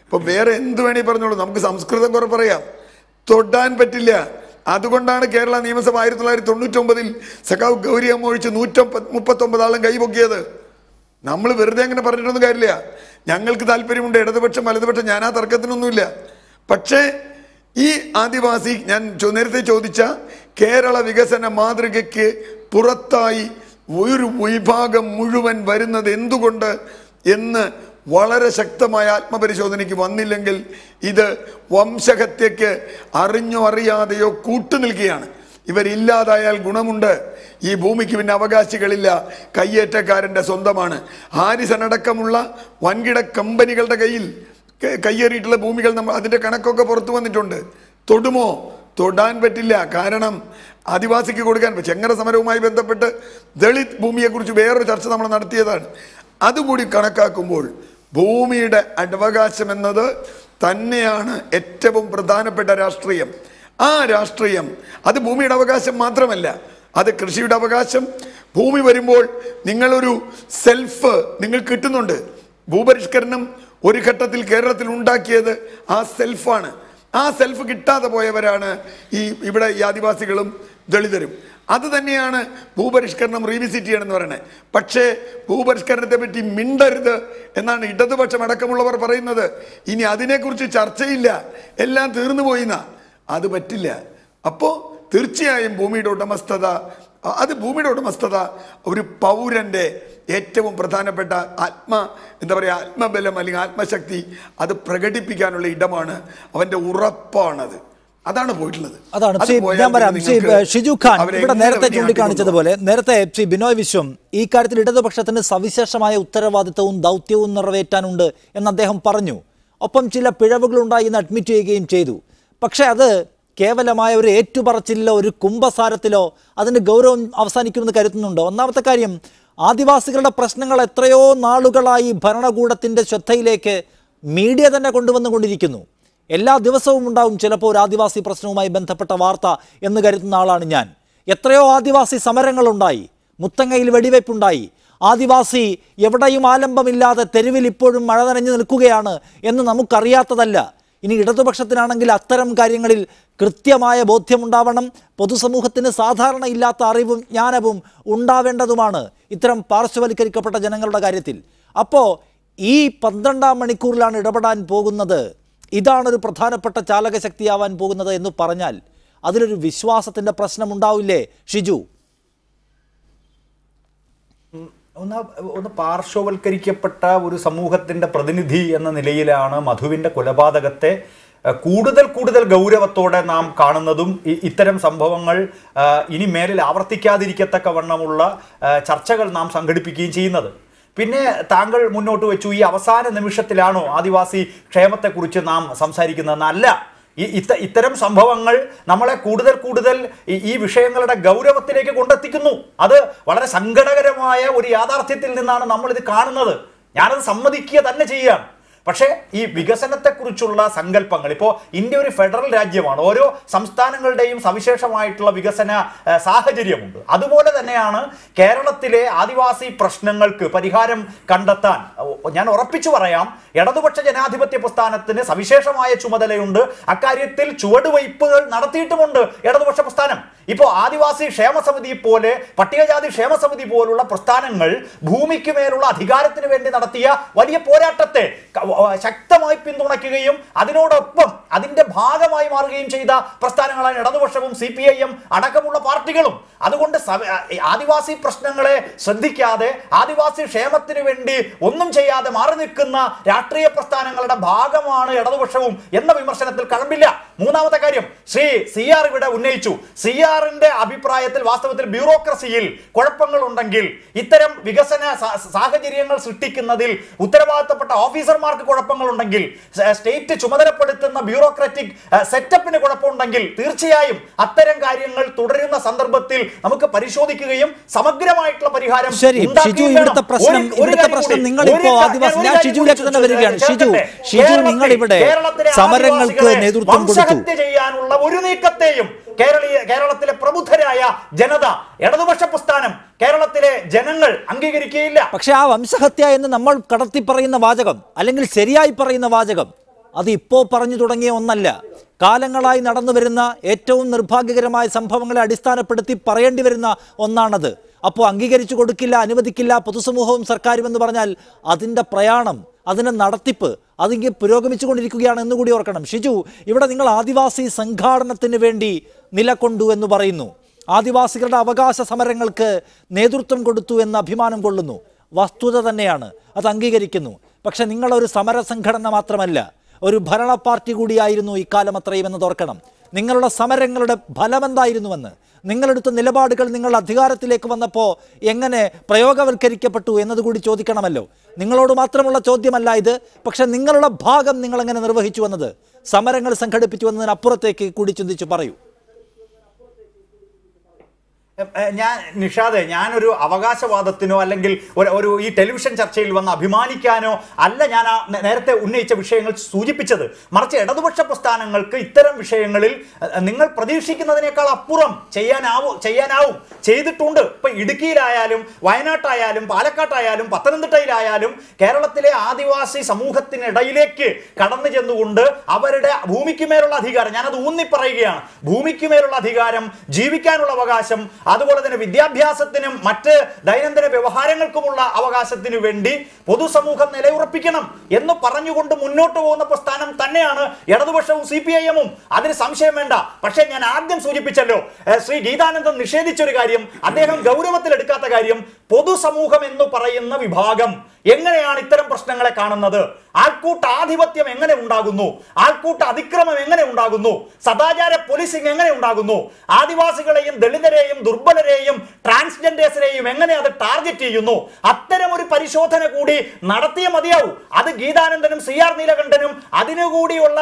ഇപ്പൊ വേറെ എന്ത് വേണേ പറഞ്ഞോളൂ, നമുക്ക് സംസ്കൃതം കുറെ പറയാം, തൊടാൻ പറ്റില്ല. അതുകൊണ്ടാണ് കേരള നിയമസഭ 1999 സഖാവ് ഗൗരിയമ്മ ഒഴിച്ച് 139 ആളും കൈപൊക്കിയത്. നമ്മൾ വെറുതെ അങ്ങനെ പറഞ്ഞിട്ടൊന്നും കാര്യമില്ല. ഞങ്ങൾക്ക് താല്പര്യമുണ്ട്, ഇടതുപക്ഷം വലതുപക്ഷം, ഞാൻ ആ തർക്കത്തിനൊന്നുമില്ല. പക്ഷേ ഈ ആദിവാസി, ഞാൻ നേരത്തെ ചോദിച്ച കേരള വികസന മാതൃകയ്ക്ക് പുറത്തായി ഒരു വിഭാഗം മുഴുവൻ വരുന്നത് എന്തുകൊണ്ട് എന്ന് വളരെ ശക്തമായ ആത്മപരിശോധനയ്ക്ക് വന്നില്ലെങ്കിൽ ഇത് വംശഹത്യക്ക് അറിഞ്ഞോ അറിയാതെയോ കൂട്ടുനിൽക്കുകയാണ്. ഇവരില്ലാതായാൽ ഗുണമുണ്ട്. ഈ ഭൂമിക്ക് പിന്നെ അവകാശികളില്ല, കയ്യേറ്റക്കാരൻ്റെ സ്വന്തമാണ്. ഹാരിസൺ അടക്കമുള്ള വൻകിട കമ്പനികളുടെ കയ്യിൽ കയ്യേറിയിട്ടുള്ള ഭൂമികൾ അതിൻ്റെ കണക്കൊക്കെ പുറത്തു വന്നിട്ടുണ്ട്. തൊടുമോ? തൊടാൻ പറ്റില്ല. കാരണം ആദിവാസിക്ക് കൊടുക്കാൻ. ചെങ്ങറ സമരവുമായി ബന്ധപ്പെട്ട് ദളിത് ഭൂമിയെക്കുറിച്ച് വേറൊരു ചർച്ച നമ്മൾ നടത്തിയതാണ്. അതുകൂടി കണക്കാക്കുമ്പോൾ ഭൂമിയുടെ അവകാശം എന്നത് തന്നെയാണ് ഏറ്റവും പ്രധാനപ്പെട്ട രാഷ്ട്രീയം. ആ രാഷ്ട്രീയം അത് ഭൂമിയുടെ അവകാശം മാത്രമല്ല, അത് കൃഷിയുടെ അവകാശം. ഭൂമി വരുമ്പോൾ നിങ്ങളൊരു സെൽഫ് നിങ്ങൾ കിട്ടുന്നുണ്ട്. ഭൂപരിഷ്കരണം ഒരു ഘട്ടത്തിൽ കേരളത്തിൽ ഉണ്ടാക്കിയത് ആ സെൽഫാണ്. ആ സെൽഫ് കിട്ടാതെ പോയവരാണ് ഇവിടെ ഈ ആദിവാസികളും ദളിതരും. അത് തന്നെയാണ് ഭൂപരിഷ്കരണം റീവിസിറ്റ് ചെയ്യണമെന്ന് പറയുന്നത്. പക്ഷേ ഭൂപരിഷ്കരണത്തെ പറ്റി മിണ്ടരുത് എന്നാണ് ഇടതുപക്ഷം അടക്കമുള്ളവർ പറയുന്നത്. ഇനി അതിനെക്കുറിച്ച് ചർച്ചയില്ല, എല്ലാം തീർന്നു പോയിന്നാ. അത് പറ്റില്ല. അപ്പോൾ തീർച്ചയായും ഭൂമിയുടെ ഉടമസ്ഥത ഒരു പൗരൻ്റെ ഏറ്റവും പ്രധാനപ്പെട്ട ആത്മബലം അല്ലെങ്കിൽ ആത്മശക്തി അത് പ്രകടിപ്പിക്കാനുള്ള ഇടമാണ്, അവൻ്റെ ഉറപ്പാണത്. അതാണ് പോയിട്ടുള്ളത്.
അതാണ് ഞാൻ പറയാം. ഷിജു ഖാൻ ഇവിടെ നേരത്തെ ചൂണ്ടിക്കാണിച്ചതുപോലെ, നേരത്തെ ശ്രീ ബിനോയ് വിശ്വം ഈ കാര്യത്തിൽ ഇടതുപക്ഷത്തിന് സവിശേഷമായ ഉത്തരവാദിത്തവും ദൗത്യവും നിറവേറ്റാനുണ്ട് എന്ന് അദ്ദേഹം പറഞ്ഞു. ഒപ്പം ചില പിഴവുകളുണ്ടായി എന്ന് അഡ്മിറ്റ് ചെയ്യുകയും ചെയ്തു. പക്ഷേ അത് കേവലമായ ഒരു ഏറ്റുപറച്ചിലോ ഒരു കുംഭസാരത്തിലോ അതിന് ഗൗരവം അവസാനിക്കുമെന്ന് കരുതുന്നുണ്ടോ? ഒന്നാമത്തെ കാര്യം, ആദിവാസികളുടെ പ്രശ്നങ്ങൾ എത്രയോ നാളുകളായി ഭരണകൂടത്തിൻ്റെ ശ്രദ്ധയിലേക്ക് മീഡിയ തന്നെ കൊണ്ടുവന്നുകൊണ്ടിരിക്കുന്നു. എല്ലാ ദിവസവും ഉണ്ടാവും ചിലപ്പോൾ ഒരു ആദിവാസി പ്രശ്നവുമായി ബന്ധപ്പെട്ട വാർത്ത എന്ന് കരുതുന്ന ആളാണ് ഞാൻ. എത്രയോ ആദിവാസി സമരങ്ങളുണ്ടായി, മുത്തങ്ങയിൽ വെടിവയ്പുണ്ടായി, ആദിവാസി എവിടെയും ആലംബമില്ലാതെ തെരുവിൽ ഇപ്പോഴും മഴ നനഞ്ഞു നിൽക്കുകയാണ് എന്ന് നമുക്കറിയാത്തതല്ല. ഇനി ഇടതുപക്ഷത്തിനാണെങ്കിൽ അത്തരം കാര്യങ്ങളിൽ കൃത്യമായ ബോധ്യമുണ്ടാവണം. പൊതുസമൂഹത്തിന് സാധാരണ ഇല്ലാത്ത അറിവും ജ്ഞാനവും ഉണ്ടാവേണ്ടതുമാണ് ഇത്തരം പാർശ്വവൽക്കരിക്കപ്പെട്ട ജനങ്ങളുടെ കാര്യത്തിൽ. അപ്പോൾ ഈ 12-ാം മണിക്കൂറിലാണ് ഇടപെടാൻ പോകുന്നത്, ഇതാണൊരു പ്രധാനപ്പെട്ട ചാലകശക്തിയാവാൻ പോകുന്നത് എന്ന് പറഞ്ഞാൽ അതിലൊരു വിശ്വാസത്തിൻ്റെ പ്രശ്നമുണ്ടാവില്ലേ ഷിജു?
ഒന്ന് പാർശ്വവൽക്കരിക്കപ്പെട്ട ഒരു സമൂഹത്തിൻ്റെ പ്രതിനിധി എന്ന നിലയിലാണ് മധുവിൻ്റെ കൊലപാതകത്തെ കൂടുതൽ ഗൗരവത്തോടെ നാം കാണുന്നതും ഇത്തരം സംഭവങ്ങൾ ഇനി മേലിൽ ആവർത്തിക്കാതിരിക്കത്തക്ക വണ്ണമുള്ള ചർച്ചകൾ നാം സംഘടിപ്പിക്കുകയും ചെയ്യുന്നത്. പിന്നെ താങ്കൾ മുന്നോട്ട് വെച്ചു, ഈ അവസാന നിമിഷത്തിലാണോ ആദിവാസി ക്ഷേമത്തെക്കുറിച്ച് നാം സംസാരിക്കുന്നതെന്നല്ല. ഇത്തരം സംഭവങ്ങൾ നമ്മളെ കൂടുതൽ ഈ വിഷയങ്ങളുടെ ഗൗരവത്തിലേക്ക് കൊണ്ടെത്തിക്കുന്നു. അത് വളരെ സങ്കടകരമായ ഒരു യാഥാർത്ഥ്യത്തിൽ നിന്നാണ് നമ്മളിത് കാണുന്നത്. ഞാനത് സമ്മതിക്കുക തന്നെ ചെയ്യാം. പക്ഷേ ഈ വികസനത്തെക്കുറിച്ചുള്ള സങ്കല്പങ്ങൾ, ഇപ്പോൾ ഇന്ത്യ ഒരു ഫെഡറൽ രാജ്യമാണ്, ഓരോ സംസ്ഥാനങ്ങളുടെയും സവിശേഷമായിട്ടുള്ള വികസന സാഹചര്യമുണ്ട്. അതുപോലെ തന്നെയാണ് കേരളത്തിലെ ആദിവാസി പ്രശ്നങ്ങൾക്ക് പരിഹാരം കണ്ടെത്താൻ ഞാൻ ഉറപ്പിച്ചു പറയാം, ഇടതുപക്ഷ ജനാധിപത്യ പ്രസ്ഥാനത്തിന് സവിശേഷമായ ചുമതലയുണ്ട്. അക്കാര്യത്തിൽ ചുവടുവയ്പ്പുകൾ നടത്തിയിട്ടുമുണ്ട് ഇടതുപക്ഷ പ്രസ്ഥാനം. ഇപ്പോൾ ആദിവാസി ക്ഷേമസമിതി പോലെ, പട്ടികജാതി ക്ഷേമസമിതി പോലുള്ള പ്രസ്ഥാനങ്ങൾ ഭൂമിക്ക് മേലുള്ള അധികാരത്തിന് വേണ്ടി നടത്തിയ വലിയ പോരാട്ടത്തെ ശക്തമായി പിന്തുണയ്ക്കുകയും അതിനോടൊപ്പം അതിന്റെ ഭാഗമായി മാറുകയും ചെയ്ത പ്രസ്ഥാനങ്ങളാണ് ഇടതുപക്ഷവും CPIM അടക്കമുള്ള പാർട്ടികളും. അതുകൊണ്ട് ആദിവാസി പ്രശ്നങ്ങളെ ശ്രദ്ധിക്കാതെ ആദിവാസി ക്ഷേമത്തിന് വേണ്ടി ഒന്നും ചെയ്യാതെ മാറി നിൽക്കുന്ന രാഷ്ട്രീയ പ്രസ്ഥാനങ്ങളുടെ ഭാഗമാണ് ഇടതുപക്ഷവും എന്ന വിമർശനത്തിൽ കഴമ്പില്ല. മൂന്നാമത്തെ കാര്യം ശ്രീ CR ഇവിടെ ഉന്നയിച്ചു. CRന്റെ അഭിപ്രായത്തിൽ വാസ്തവത്തിൽ ബ്യൂറോക്രസിയിൽ കുഴപ്പങ്ങൾ ഉണ്ടെങ്കിൽ, ഇത്തരം വികസന സാഹചര്യങ്ങൾ സൃഷ്ടിക്കുന്നതിൽ ഉത്തരവാദിത്തപ്പെട്ട ഓഫീസർമാർക്ക് കുഴപ്പങ്ങൾ ഉണ്ടെങ്കിൽ, സ്റ്റേറ്റ് ചുമതലപ്പെടുത്തുന്ന ബ്യൂറോക്രാറ്റിക് സെറ്റപ്പിന് കുഴപ്പമുണ്ടെങ്കിൽ തീർച്ചയായും അത്തരം കാര്യങ്ങൾ തുടരുന്ന സന്ദർഭത്തിൽ നമുക്ക് പരിശോധിക്കുകയും സമഗ്രമായിട്ടുള്ള പരിഹാരം
ഇവിടുത്തെ പ്രശ്നം നിങ്ങളിപ്പോ ആദിവാസി, ഞാൻ ഷിജുവിലേക്ക് തന്നെ വരികയാണ്. ഷിജു നിങ്ങൾ ഇവിടെ സമരങ്ങൾക്ക് നേതൃത്വം കൊടുത്തു.
ചെയ്യാനുള്ള ഒരു നീക്കത്തെയും കേരളത്തിലെ പ്രബുദ്ധരായ ജനത, ഇടതുപക്ഷ പ്രസ്ഥാനം, കേരളത്തിലെ ജനങ്ങൾ അംഗീകരിക്കുകയില്ല.
പക്ഷെ ആ വംശഹത്യ എന്ന് നമ്മൾ കടത്തി പറയുന്ന വാചകം, അല്ലെങ്കിൽ ശരിയായി പറയുന്ന വാചകം, അത് ഇപ്പോൾ പറഞ്ഞു തുടങ്ങിയ ഒന്നല്ല. കാലങ്ങളായി നടന്നു വരുന്ന ഏറ്റവും നിർഭാഗ്യകരമായ സംഭവങ്ങളെ അടിസ്ഥാനപ്പെടുത്തി പറയേണ്ടി വരുന്ന ഒന്നാണത്. അപ്പോൾ അംഗീകരിച്ചു കൊടുക്കില്ല, അനുവദിക്കില്ല പൊതുസമൂഹവും സർക്കാരും എന്ന് പറഞ്ഞാൽ അതിൻ്റെ പ്രയാണം, അതിൻ്റെ നടത്തിപ്പ് അതിങ്ങനെ പുരോഗമിച്ചുകൊണ്ടിരിക്കുകയാണ് എന്നുകൂടി ഓർക്കണം. ഷിജു, ഇവിടെ നിങ്ങൾ ആദിവാസി സംഘാടനത്തിന് വേണ്ടി നിലകൊണ്ടു എന്ന് പറയുന്നു, ആദിവാസികളുടെ അവകാശ സമരങ്ങൾക്ക് നേതൃത്വം കൊടുത്തു എന്ന് അഭിമാനം കൊള്ളുന്നു. വസ്തുത തന്നെയാണ്, അത് അംഗീകരിക്കുന്നു. പക്ഷെ നിങ്ങളൊരു സമര സംഘടന മാത്രമല്ല, ഒരു ഭരണ പാർട്ടി കൂടിയായിരുന്നു ഇക്കാലം അത്രയും എന്ന് ഓർക്കണം. നിങ്ങളുടെ സമരങ്ങളുടെ ഫലമെന്തായിരുന്നുവെന്ന്, നിങ്ങളെടുത്ത നിലപാടുകൾ നിങ്ങൾ അധികാരത്തിലേക്ക് വന്നപ്പോൾ എങ്ങനെ പ്രയോഗവൽക്കരിക്കപ്പെട്ടു എന്നതുകൂടി ചോദിക്കണമല്ലോ. നിങ്ങളോട് മാത്രമുള്ള ചോദ്യമല്ല ഇത്. പക്ഷെ നിങ്ങളുടെ ഭാഗം നിങ്ങളെങ്ങനെ നിർവഹിച്ചു എന്നത്, സമരങ്ങൾ സംഘടിപ്പിച്ചു എന്നതിനപ്പുറത്തേക്ക് കൂടി ചിന്തിച്ചു പറയൂ.
ഞാനൊരു അവകാശവാദത്തിനോ അല്ലെങ്കിൽ ഒരു ഈ ടെലിവിഷൻ ചർച്ചയിൽ വന്ന് അഭിമാനിക്കാനോ അല്ല ഞാൻ നേരത്തെ ഉന്നയിച്ച വിഷയങ്ങൾ സൂചിപ്പിച്ചത്. മറിച്ച് ഇടതുപക്ഷ പ്രസ്ഥാനങ്ങൾക്ക് ഇത്തരം വിഷയങ്ങളിൽ നിങ്ങൾ പ്രതീക്ഷിക്കുന്നതിനേക്കാൾ അപ്പുറം ചെയ്യാനാവും, ചെയ്തിട്ടുണ്ട്. ഇപ്പൊ ഇടുക്കിയിലായാലും വയനാട്ടായാലും പാലക്കാട്ടായാലും പത്തനംതിട്ടയിലായാലും കേരളത്തിലെ ആദിവാസി സമൂഹത്തിനിടയിലേക്ക് കടന്നു ചെന്നുകൊണ്ട് അവരുടെ ഭൂമിക്ക് മേലുള്ള അധികാരം, ഞാനത് ഊന്നി പറയുകയാണ്, ഭൂമിക്ക് മേലുള്ള അധികാരം, ജീവിക്കാനുള്ള അവകാശം, അതുപോലെ തന്നെ വിദ്യാഭ്യാസത്തിനും മറ്റ് ദൈനംദിന വ്യവഹാരങ്ങൾക്കുമുള്ള അവകാശത്തിനു വേണ്ടി പൊതുസമൂഹം നിലയുറപ്പിക്കണം എന്ന് പറഞ്ഞുകൊണ്ട് മുന്നോട്ട് പോകുന്ന പ്രസ്ഥാനം തന്നെയാണ് ഇടതുപക്ഷവും CPIM-ഉം. അതിന് സംശയം വേണ്ട. പക്ഷേ ഞാൻ ആദ്യം സൂചിപ്പിച്ചല്ലോ, ശ്രീ ഗീതാനന്ദൻ നിഷേധിച്ചൊരു കാര്യം, അദ്ദേഹം ഗൗരവത്തിലെടുക്കാത്ത കാര്യം, പൊതുസമൂഹം എന്ന് പറയുന്ന വിഭാഗം എങ്ങനെയാണ് ഇത്തരം പ്രശ്നങ്ങളെ കാണുന്നത്, ആൾക്കൂട്ട ആധിപത്യം എങ്ങനെ ഉണ്ടാകുന്നു, ആൾക്കൂട്ട അതിക്രമം എങ്ങനെ ഉണ്ടാകുന്നു, സദാചാര പോലീസിംഗ് എങ്ങനെ ഉണ്ടാകുന്നു, ആദിവാസികളെയും ദളിതരെയും ദുർബലരെയും ട്രാൻസ്ജെൻഡേഴ്സിനെയും എങ്ങനെ അത് ടാർഗറ്റ് ചെയ്യുന്നു, അത്തരം ഒരു പരിശോധന കൂടി നടത്തിയ മതിയാവും. അത് ഗീതാനന്ദനും CR നീലകണ്ഠനും അതിനുകൂടിയുള്ള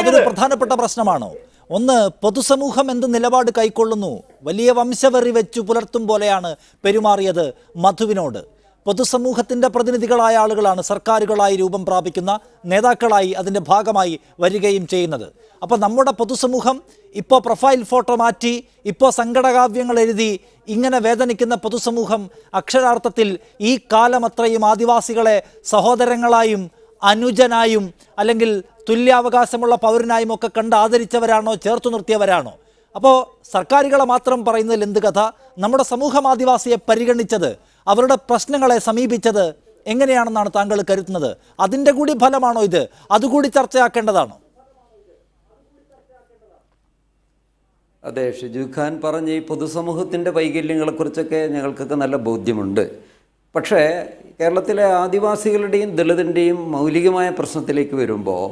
അതൊരു പ്രധാനപ്പെട്ട പ്രശ്നമാണോ? ഒന്ന്, പൊതുസമൂഹം എന്ത് നിലപാട് കൈക്കൊള്ളുന്നു? വലിയ വംശവെറി വെച്ചു പുലർത്തും പോലെയാണ് പെരുമാറിയത് മധുവിനോട്. പൊതുസമൂഹത്തിൻ്റെ പ്രതിനിധികളായ ആളുകളാണ് സർക്കാരുകളായി രൂപം പ്രാപിക്കുന്ന നേതാക്കളായി അതിൻ്റെ ഭാഗമായി വരികയും ചെയ്യുന്നത്. അപ്പോൾ നമ്മുടെ പൊതുസമൂഹം ഇപ്പോൾ പ്രൊഫൈൽ ഫോട്ടോ മാറ്റി, ഇപ്പോൾ സങ്കടകാവ്യങ്ങൾ എഴുതി ഇങ്ങനെ വേദനിക്കുന്ന പൊതുസമൂഹം അക്ഷരാർത്ഥത്തിൽ ഈ കാലം അത്രയും ആദിവാസികളെ സഹോദരങ്ങളായും അനുജനായും അല്ലെങ്കിൽ തുല്യാവകാശമുള്ള പൗരനായും ഒക്കെ കണ്ട് ആദരിച്ചവരാണോ, ചേർത്തു നിർത്തിയവരാണോ? അപ്പോൾ സർക്കാരുകളെ മാത്രം പറയുന്നതിൽ എന്ത് കഥ? നമ്മുടെ സമൂഹം ആദിവാസിയെ പരിഗണിച്ചത്, അവരുടെ പ്രശ്നങ്ങളെ സമീപിച്ചത് എങ്ങനെയാണെന്നാണ് താങ്കൾ കരുതുന്നത്? അതിൻ്റെ കൂടി ഫലമാണോ ഇത്? അതുകൂടി ചർച്ചയാക്കേണ്ടതാണോ?
അതെ, ഷിജു ഖാൻ പറഞ്ഞ ഈ പൊതുസമൂഹത്തിൻ്റെ വൈകല്യങ്ങളെക്കുറിച്ചൊക്കെ ഞങ്ങൾക്കൊക്കെ നല്ല ബോധ്യമുണ്ട്. പക്ഷേ കേരളത്തിലെ ആദിവാസികളുടെയും ദളിതൻ്റെയും മൗലികമായ പ്രശ്നത്തിലേക്ക് വരുമ്പോൾ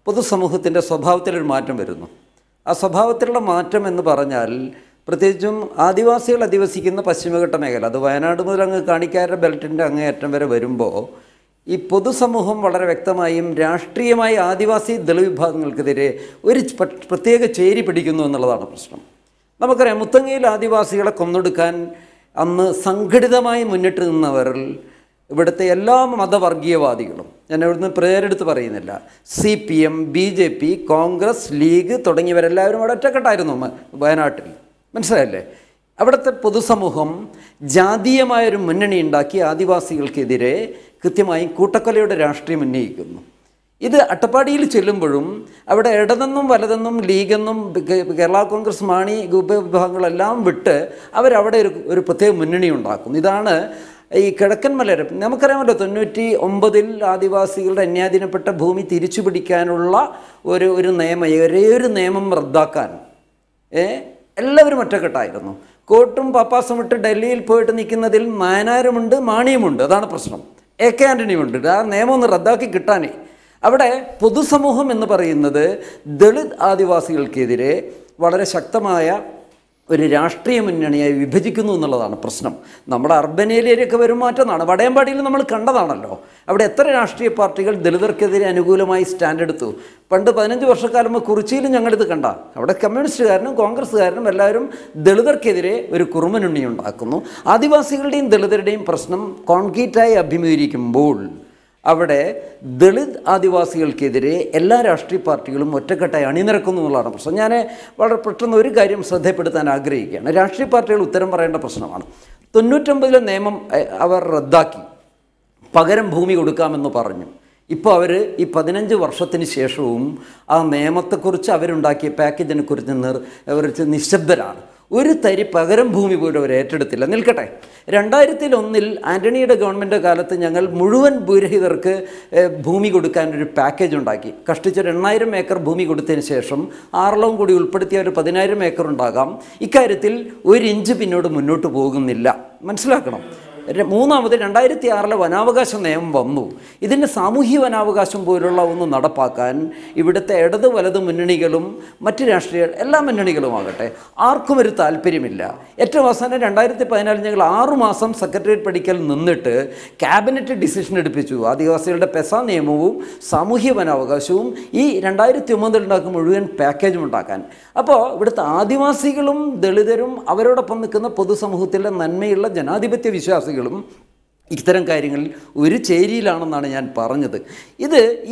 പൊതുസമൂഹത്തിൻ്റെ സ്വഭാവത്തിലൊരു മാറ്റം വരുന്നു. ആ സ്വഭാവത്തിലുള്ള മാറ്റം എന്ന് പറഞ്ഞാൽ പ്രത്യേകിച്ചും ആദിവാസികൾ അധിവസിക്കുന്ന പശ്ചിമഘട്ട മേഖല, അത് വയനാട് മുതൽ അങ്ങ് കാണിക്കാരുടെ ബെൽറ്റിൻ്റെ അങ്ങേയറ്റം വരെ വരുമ്പോൾ ഈ പൊതുസമൂഹം വളരെ വ്യക്തമായും രാഷ്ട്രീയമായി ആദിവാസി ദളിത് വിഭാഗങ്ങൾക്കെതിരെ ഒരു പ്രത്യേക ചേരി പിടിക്കുന്നു എന്നുള്ളതാണ് പ്രശ്നം. നമുക്കറിയാം, മുത്തങ്ങയിൽ ആദിവാസികളെ കൊന്നൊടുക്കാൻ അന്ന് സംഘടിതമായി മുന്നിട്ട് നിന്നവരിൽ ഇവിടുത്തെ എല്ലാ മതവർഗീയവാദികളും, ഞാൻ ഇവിടുന്ന് പേരെടുത്ത് പറയുന്നില്ല, CPM, BJP, കോൺഗ്രസ്, ലീഗ് തുടങ്ങിയവരെല്ലാവരും അവിടെ ഒറ്റക്കെട്ടായിരുന്നു വയനാട്ടിൽ. മനസ്സിലായല്ലേ? അവിടുത്തെ പൊതുസമൂഹം ജാതീയമായൊരു മുന്നണി ഉണ്ടാക്കി ആദിവാസികൾക്കെതിരെ കൃത്യമായി കൂട്ടക്കൊലയുടെ രാഷ്ട്രീയം ഉന്നയിക്കുന്നു. ഇത് അട്ടപ്പാടിയിൽ ചെല്ലുമ്പോഴും അവിടെ ഇടതെന്നും വലതെന്നും ലീഗെന്നും കേരള കോൺഗ്രസ്, മാണി വിഭാഗങ്ങളെല്ലാം വിട്ട് അവരവിടെ ഒരു പ്രത്യേക മുന്നണി ഉണ്ടാക്കുന്നു. ഇതാണ് ഈ കിഴക്കൻ മലയോര, നമുക്കറിയാമല്ലോ 99 ആദിവാസികളുടെ അന്യാധീനപ്പെട്ട ഭൂമി തിരിച്ചു പിടിക്കാനുള്ള ഒരു നിയമം, ഒരേ ഒരു നിയമം റദ്ദാക്കാൻ എല്ലാവരും ഒറ്റക്കെട്ടായിരുന്നു. കോട്ടും പപ്പാസും ഇട്ട് ഡൽഹിയിൽ പോയിട്ട് നിൽക്കുന്നതിൽ നായനാരുമുണ്ട്, മാണിയുമുണ്ട്. അതാണ് പ്രശ്നം. AK ആൻ്റണിയുമുണ്ട്. ആ നിയമം ഒന്ന് റദ്ദാക്കി കിട്ടാനേ. അവിടെ പൊതുസമൂഹം എന്ന് പറയുന്നത് ദളിത് ആദിവാസികൾക്കെതിരെ വളരെ ശക്തമായ ഒരു രാഷ്ട്രീയ മുന്നണിയായി വിഭജിക്കുന്നു എന്നുള്ളതാണ് പ്രശ്നം. നമ്മുടെ അർബൻ ഏരിയയിലൊക്കെ വരും മാറ്റമാണ്. വടയമ്പാടിയിൽ നമ്മൾ കണ്ടതാണല്ലോ. അവിടെ എത്ര രാഷ്ട്രീയ പാർട്ടികൾ ദളിതർക്കെതിരെ അനുകൂലമായി സ്റ്റാൻഡ് എടുത്തു. പണ്ട് 15 വർഷക്കാലം മുമ്പ് കുറിച്ചിയിലും ഞങ്ങളിത് കണ്ട. അവിടെ കമ്മ്യൂണിസ്റ്റുകാരനും കോൺഗ്രസ്സുകാരനും എല്ലാവരും ദളിതർക്കെതിരെ ഒരു കുറുമുന്നണി ഉണ്ടാക്കുന്നു. ആദിവാസികളുടെയും ദളിതരുടെയും പ്രശ്നം കോൺക്രീറ്റായി അഭിമുഖീകരിക്കുമ്പോൾ അവിടെ ദളിത് ആദിവാസികൾക്കെതിരെ എല്ലാ രാഷ്ട്രീയ പാർട്ടികളും ഒറ്റക്കെട്ടായി അണിനിരക്കുന്നു എന്നുള്ളതാണ് പ്രശ്നം. ഞാൻ വളരെ പെട്ടെന്ന് ഒരു കാര്യം ശ്രദ്ധപ്പെടുത്താൻ ആഗ്രഹിക്കുകയാണ്. രാഷ്ട്രീയ പാർട്ടികൾ ഉത്തരം പറയേണ്ട പ്രശ്നമാണ്. 99 നിയമം അവർ റദ്ദാക്കി, പകരം ഭൂമി കൊടുക്കാമെന്ന് പറഞ്ഞു. ഇപ്പോൾ അവർ ഈ 15 വർഷത്തിന് ശേഷവും ആ നിയമത്തെക്കുറിച്ച് അവരുണ്ടാക്കിയ പാക്കേജിനെ കുറിച്ച് നിശബ്ദരാണ്. ഒരു തരി പകരം ഭൂമി പോലും അവർ ഏറ്റെടുത്തില്ല. നിൽക്കട്ടെ, 2001 ആൻ്റണിയുടെ ഗവൺമെൻറ് കാലത്ത് ഞങ്ങൾ മുഴുവൻ ഭൂരഹിതർക്ക് ഭൂമി കൊടുക്കാനൊരു പാക്കേജ് ഉണ്ടാക്കി. കഷ്ടിച്ചൊരു 8000 ഏക്കർ ഭൂമി കൊടുത്തതിന് ശേഷം ആറളവും കൂടി ഉൾപ്പെടുത്തിയ ഒരു 10000 ഏക്കർ ഉണ്ടാകാം. ഇക്കാര്യത്തിൽ 1 ഇഞ്ച് പിന്നോട്ട് മുന്നോട്ട് പോകുന്നില്ല. മനസ്സിലാക്കണം. മൂന്നാമത് 2006 വനാവകാശ നിയമം വന്നു. ഇതിന് സാമൂഹ്യ വനാവകാശം പോലുള്ള ഒന്ന് നടപ്പാക്കാൻ ഇവിടുത്തെ ഇടത് വലത് മുന്നണികളും മറ്റ് രാഷ്ട്രീയ എല്ലാ മുന്നണികളുമാകട്ടെ ആർക്കും ഒരു താല്പര്യമില്ല. ഏറ്റവും അവസാനം 2014 ഞങ്ങൾ 6 മാസം സെക്രട്ടേറിയറ്റ് പഠിക്കൽ നിന്നിട്ട് ക്യാബിനറ്റ് ഡിസിഷൻ എടുപ്പിച്ചു. ആദിവാസികളുടെ പെസ നിയമവും സാമൂഹ്യ വനാവകാശവും ഈ 2009 ഉണ്ടാക്കുന്ന മുഴുവൻ പാക്കേജും ഉണ്ടാക്കാൻ. അപ്പോൾ ഇവിടുത്തെ ആദിവാസികളും ദളിതരും അവരോടൊപ്പം നിൽക്കുന്ന പൊതുസമൂഹത്തിലെ നന്മയുള്ള ജനാധിപത്യ വിശ്വാസികളും ഇത്തരം കാര്യങ്ങളിൽ ഒരു ചേരിയിലാണെന്നാണ് ഞാൻ പറഞ്ഞത്.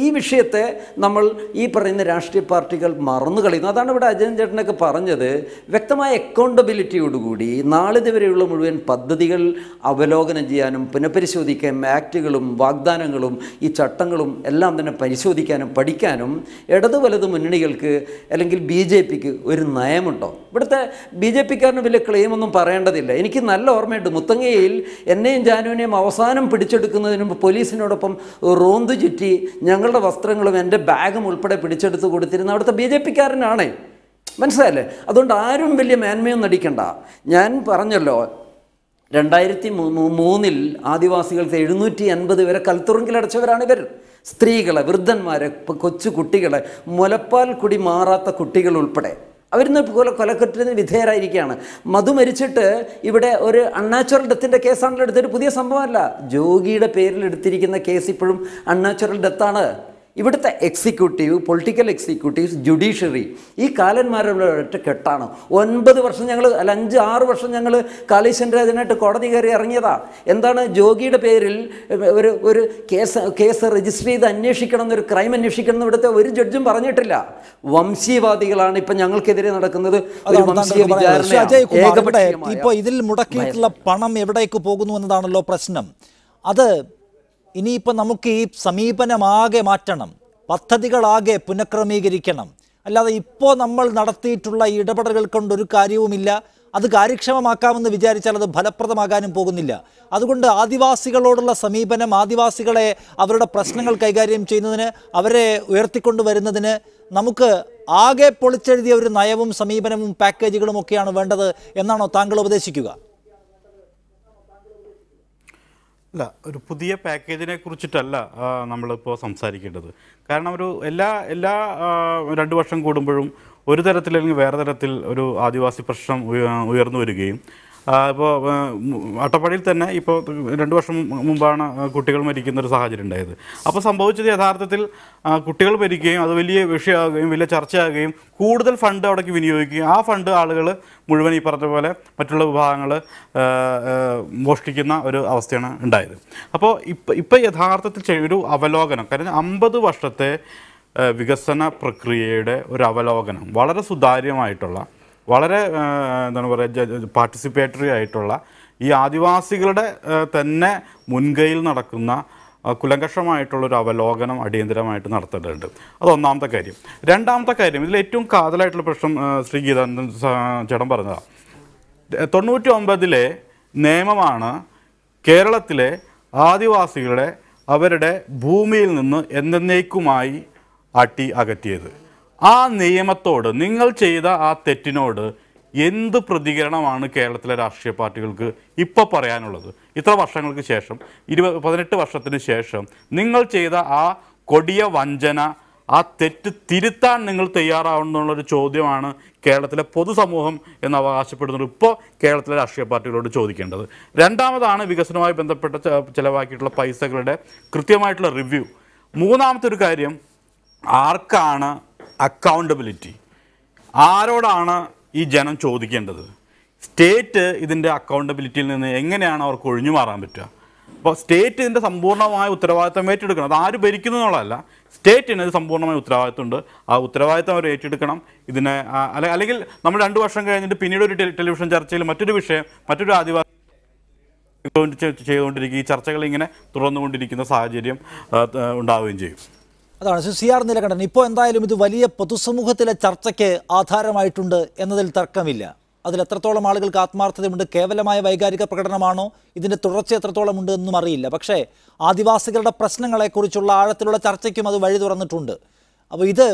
ഈ വിഷയത്തെ നമ്മൾ ഈ പറയുന്ന രാഷ്ട്രീയ പാർട്ടികൾ മറന്നു കളയുന്നു. അതാണ് ഇവിടെ അജയൻ ചേട്ടനൊക്കെ പറഞ്ഞത്. വ്യക്തമായ അക്കൗണ്ടബിലിറ്റിയോടുകൂടി നാളിതുവരെയുള്ള മുഴുവൻ പദ്ധതികൾ അവലോകനം ചെയ്യാനും പുനഃപരിശോധിക്കാനും ആക്റ്റുകളും വാഗ്ദാനങ്ങളും ഈ ചട്ടങ്ങളും എല്ലാം തന്നെ പരിശോധിക്കാനും പഠിക്കാനും ഇടത് വലത് മുന്നണികൾക്ക് അല്ലെങ്കിൽ BJPക്ക് ഒരു നയമുണ്ടോ? ഇവിടുത്തെ BJPക്കാരന് വലിയ ക്ലെയിമൊന്നും പറയേണ്ടതില്ല. എനിക്ക് നല്ല ഓർമ്മയുണ്ട്, മുത്തങ്ങയിൽ എന്നെയും ജാനുവിനെയും അവസാനം പിടിച്ചെടുക്കുന്നതിന് മുമ്പ് പോലീസിനോടൊപ്പം റോന്തു ചുറ്റി ഞങ്ങളുടെ വസ്ത്രങ്ങളും എൻ്റെ ബാഗും ഉൾപ്പെടെ പിടിച്ചെടുത്ത് കൊടുത്തിരുന്ന അവിടുത്തെ BJPക്കാരനാണ്. മനസ്സിലായല്ലേ? അതുകൊണ്ട് ആരും വലിയ മേന്മയൊന്നും നടിക്കണ്ട. ഞാൻ പറഞ്ഞല്ലോ, 2003 ആദിവാസികൾക്ക് 750 വരെ കൽത്തുറുങ്കിലടച്ചവരാണ് ഇവർ. സ്ത്രീകളെ, വൃദ്ധന്മാരെ, കൊച്ചു കുട്ടികളെ, മുലപ്പാൽ കുടി മാറാത്ത കുട്ടികൾ ഉൾപ്പെടെ അവരിന്ന് കൊലക്കുറ്റത്തിന് വിധേയരായിരിക്കുകയാണ്. മധു മരിച്ചിട്ട് ഇവിടെ ഒരു അൺനാച്ചുറൽ ഡെത്തിൻ്റെ കേസാണല്ലോ എടുത്തൊരു പുതിയ സംഭവമല്ല. ജോഗിയുടെ പേരിൽ എടുത്തിരിക്കുന്ന കേസ് ഇപ്പോഴും അൺനാച്ചുറൽ ഡെത്താണ്. ഇവിടുത്തെ എക്സിക്യൂട്ടീവ്, പൊളിറ്റിക്കൽ എക്സിക്യൂട്ടീവ്സ്, ജുഡീഷ്യറി ഈ കാലന്മാരുടെ ഒറ്റ കെട്ടാണ്. 9 വർഷം ഞങ്ങൾ 5-6 വർഷം ഞങ്ങൾ കാളീശ്വരൻ രാജനായിട്ട് കോടതി കയറി ഇറങ്ങിയതാ. എന്താണ്? ജോഗിയുടെ പേരിൽ ഒരു കേസ് രജിസ്റ്റർ ചെയ്ത് അന്വേഷിക്കണം എന്നൊരു ക്രൈം അന്വേഷിക്കണം എന്ന് ഇവിടുത്തെ ഒരു ജഡ്ജും പറഞ്ഞിട്ടില്ല. വംശീയവാദികളാണ് ഇപ്പം ഞങ്ങൾക്കെതിരെ നടക്കുന്നത്.
ഇപ്പോൾ ഇതിൽ മുടക്കിയിട്ടുള്ള പണം എവിടേക്ക് പോകുന്നു എന്നതാണല്ലോ പ്രശ്നം. അത് ഇനിയിപ്പോൾ നമുക്ക് ഈ സമീപനമാകെ മാറ്റണം, പദ്ധതികളാകെ പുനഃക്രമീകരിക്കണം. അല്ലാതെ ഇപ്പോൾ നമ്മൾ നടത്തിയിട്ടുള്ള ഇടപെടലുകൾ കൊണ്ടൊരു കാര്യവുമില്ല. അത് കാര്യക്ഷമമാക്കാമെന്ന് വിചാരിച്ചാൽ അത് ഫലപ്രദമാകാനും പോകുന്നില്ല. അതുകൊണ്ട് ആദിവാസികളോടുള്ള സമീപനം, ആദിവാസികളെ അവരുടെ പ്രശ്നങ്ങൾ കൈകാര്യം ചെയ്യുന്നതിന്, അവരെ ഉയർത്തിക്കൊണ്ടുവരുന്നതിന് നമുക്ക് ആകെ പൊളിച്ചെഴുതിയ ഒരു നയവും സമീപനവും പാക്കേജുകളും ഒക്കെയാണ് വേണ്ടത് എന്നാണോ താങ്കൾ ഉപദേശിക്കുക?
അല്ല, ഒരു പുതിയ പാക്കേജിനെ കുറിച്ചിട്ടല്ല നമ്മളിപ്പോൾ സംസാരിക്കേണ്ടത്. കാരണം എല്ലാ 2 വർഷം കൂടുമ്പോഴും ഒരു തരത്തിൽ അല്ലെങ്കിൽ വേറെ തരത്തിൽ ഒരു ആദിവാസി പ്രശ്നം ഉയർന്നു വരികയും ഇപ്പോൾ അട്ടപ്പാടിയിൽ തന്നെ ഇപ്പോൾ 2 വർഷം മുമ്പാണ് കുട്ടികൾ മരിക്കുന്ന ഒരു സാഹചര്യം ഉണ്ടായത്. അപ്പോൾ സംഭവിച്ചത് യഥാർത്ഥത്തിൽ കുട്ടികൾ മരിക്കുകയും അത് വലിയ വിഷയമാകുകയും വലിയ ചർച്ചയാകുകയും കൂടുതൽ ഫണ്ട് അവിടേക്ക് വിനിയോഗിക്കുകയും ആ ഫണ്ട് ആളുകൾ മുഴുവൻ ഈ പറഞ്ഞ പോലെ മറ്റുള്ള വിഭാഗങ്ങൾ മോഷ്ടിക്കുന്ന ഒരു അവസ്ഥയാണ് ഉണ്ടായത്. അപ്പോൾ ഇപ്പോൾ യഥാർത്ഥത്തിൽ ഒരു അവലോകനം, കാരണം 50 വർഷത്തെ വികസന പ്രക്രിയയുടെ ഒരു അവലോകനം വളരെ സുതാര്യമായിട്ടുള്ള, വളരെ എന്താണ് പറയുക, പാർട്ടിസിപ്പേറ്ററി ആയിട്ടുള്ള, ഈ ആദിവാസികളുടെ തന്നെ മുൻകൈയിൽ നടക്കുന്ന കുലങ്കഷമായിട്ടുള്ളൊരു അവലോകനം അടിയന്തരമായിട്ട് നടത്തേണ്ടതുണ്ട്. അത് ഒന്നാമത്തെ കാര്യം. രണ്ടാമത്തെ കാര്യം, ഇതിൽ ഏറ്റവും കാതലായിട്ടുള്ള പ്രശ്നം ശ്രീ ഗീതാനന്ദൻ ചേട്ടൻ പറഞ്ഞതാണ്. 99 നിയമമാണ് കേരളത്തിലെ ആദിവാസികളെ അവരുടെ ഭൂമിയിൽ നിന്ന് എന്നേക്കുമായി അകറ്റിയത്. ആ നിയമത്തോട്, നിങ്ങൾ ചെയ്ത ആ തെറ്റിനോട് എന്ത് പ്രതികരണമാണ് കേരളത്തിലെ രാഷ്ട്രീയ പാർട്ടികൾക്ക് ഇപ്പോൾ പറയാനുള്ളത്? ഇത്ര വർഷങ്ങൾക്ക് ശേഷം, 18 വർഷത്തിന് ശേഷം നിങ്ങൾ ചെയ്ത ആ കൊടിയ വഞ്ചന, ആ തെറ്റ് തിരുത്താൻ നിങ്ങൾ തയ്യാറാവുന്നുള്ളൊരു ചോദ്യമാണ് കേരളത്തിലെ പൊതുസമൂഹം എന്ന് അവകാശപ്പെടുന്നത് ഇപ്പോൾ കേരളത്തിലെ രാഷ്ട്രീയ പാർട്ടികളോട് ചോദിക്കേണ്ടത്. രണ്ടാമതാണ് വികസനവുമായി ബന്ധപ്പെട്ട ചിലവാക്കിയിട്ടുള്ള പൈസകളുടെ കൃത്യമായിട്ടുള്ള റിവ്യൂ. മൂന്നാമത്തെ ഒരു കാര്യം, ആർക്കാണ് അക്കൗണ്ടബിലിറ്റി? ആരോടാണ് ഈ ജനം ചോദിക്കേണ്ടത്? സ്റ്റേറ്റ് ഇതിൻ്റെ അക്കൗണ്ടബിലിറ്റിയിൽ നിന്ന് എങ്ങനെയാണ് അവർക്ക് ഒഴിഞ്ഞു മാറാൻ പറ്റുക? അപ്പോൾ സ്റ്റേറ്റ് ഇതിൻ്റെ സമ്പൂർണ്ണമായ ഉത്തരവാദിത്തം ഏറ്റെടുക്കണം. അത് ആര് ഭരിക്കുന്നു എന്നുള്ളതല്ല, സ്റ്റേറ്റിന് ഇത് സമ്പൂർണ്ണമായ ഉത്തരവാദിത്തമുണ്ട്. ആ ഉത്തരവാദിത്തം അവർ ഏറ്റെടുക്കണം. ഇതിനെ അല്ലെങ്കിൽ നമ്മൾ 2 വർഷം കഴിഞ്ഞിട്ട് പിന്നീട് ഒരു ടെലിവിഷൻ ചർച്ചയിൽ മറ്റൊരു വിഷയം, മറ്റൊരു ആദിവാസി ചെയ്തുകൊണ്ടിരിക്കുക, ഈ ചർച്ചകൾ ഇങ്ങനെ തുറന്നുകൊണ്ടിരിക്കുന്ന സാഹചര്യം ഉണ്ടാവുകയും ചെയ്യും.
അതാണ് CR നീലകണ്ഠൻ. ഇപ്പോൾ എന്തായാലും ഇത് വലിയ പൊതുസമൂഹത്തിലെ ചർച്ചയ്ക്ക് ആധാരമായിട്ടുണ്ട് എന്നതിൽ തർക്കമില്ല. അതിൽ എത്രത്തോളം ആളുകൾക്ക് ആത്മാർത്ഥതയുണ്ട്, കേവലമായ വൈകാരിക പ്രകടനമാണോ, ഇതിൻ്റെ തുടർച്ച എത്രത്തോളം ഉണ്ട് എന്നും അറിയില്ല. പക്ഷേ ആദിവാസികളുടെ പ്രശ്നങ്ങളെക്കുറിച്ചുള്ള ആഴത്തിലുള്ള ചർച്ചയ്ക്കും അത് വഴി തുറന്നിട്ടുണ്ട്. അപ്പോൾ ഇത്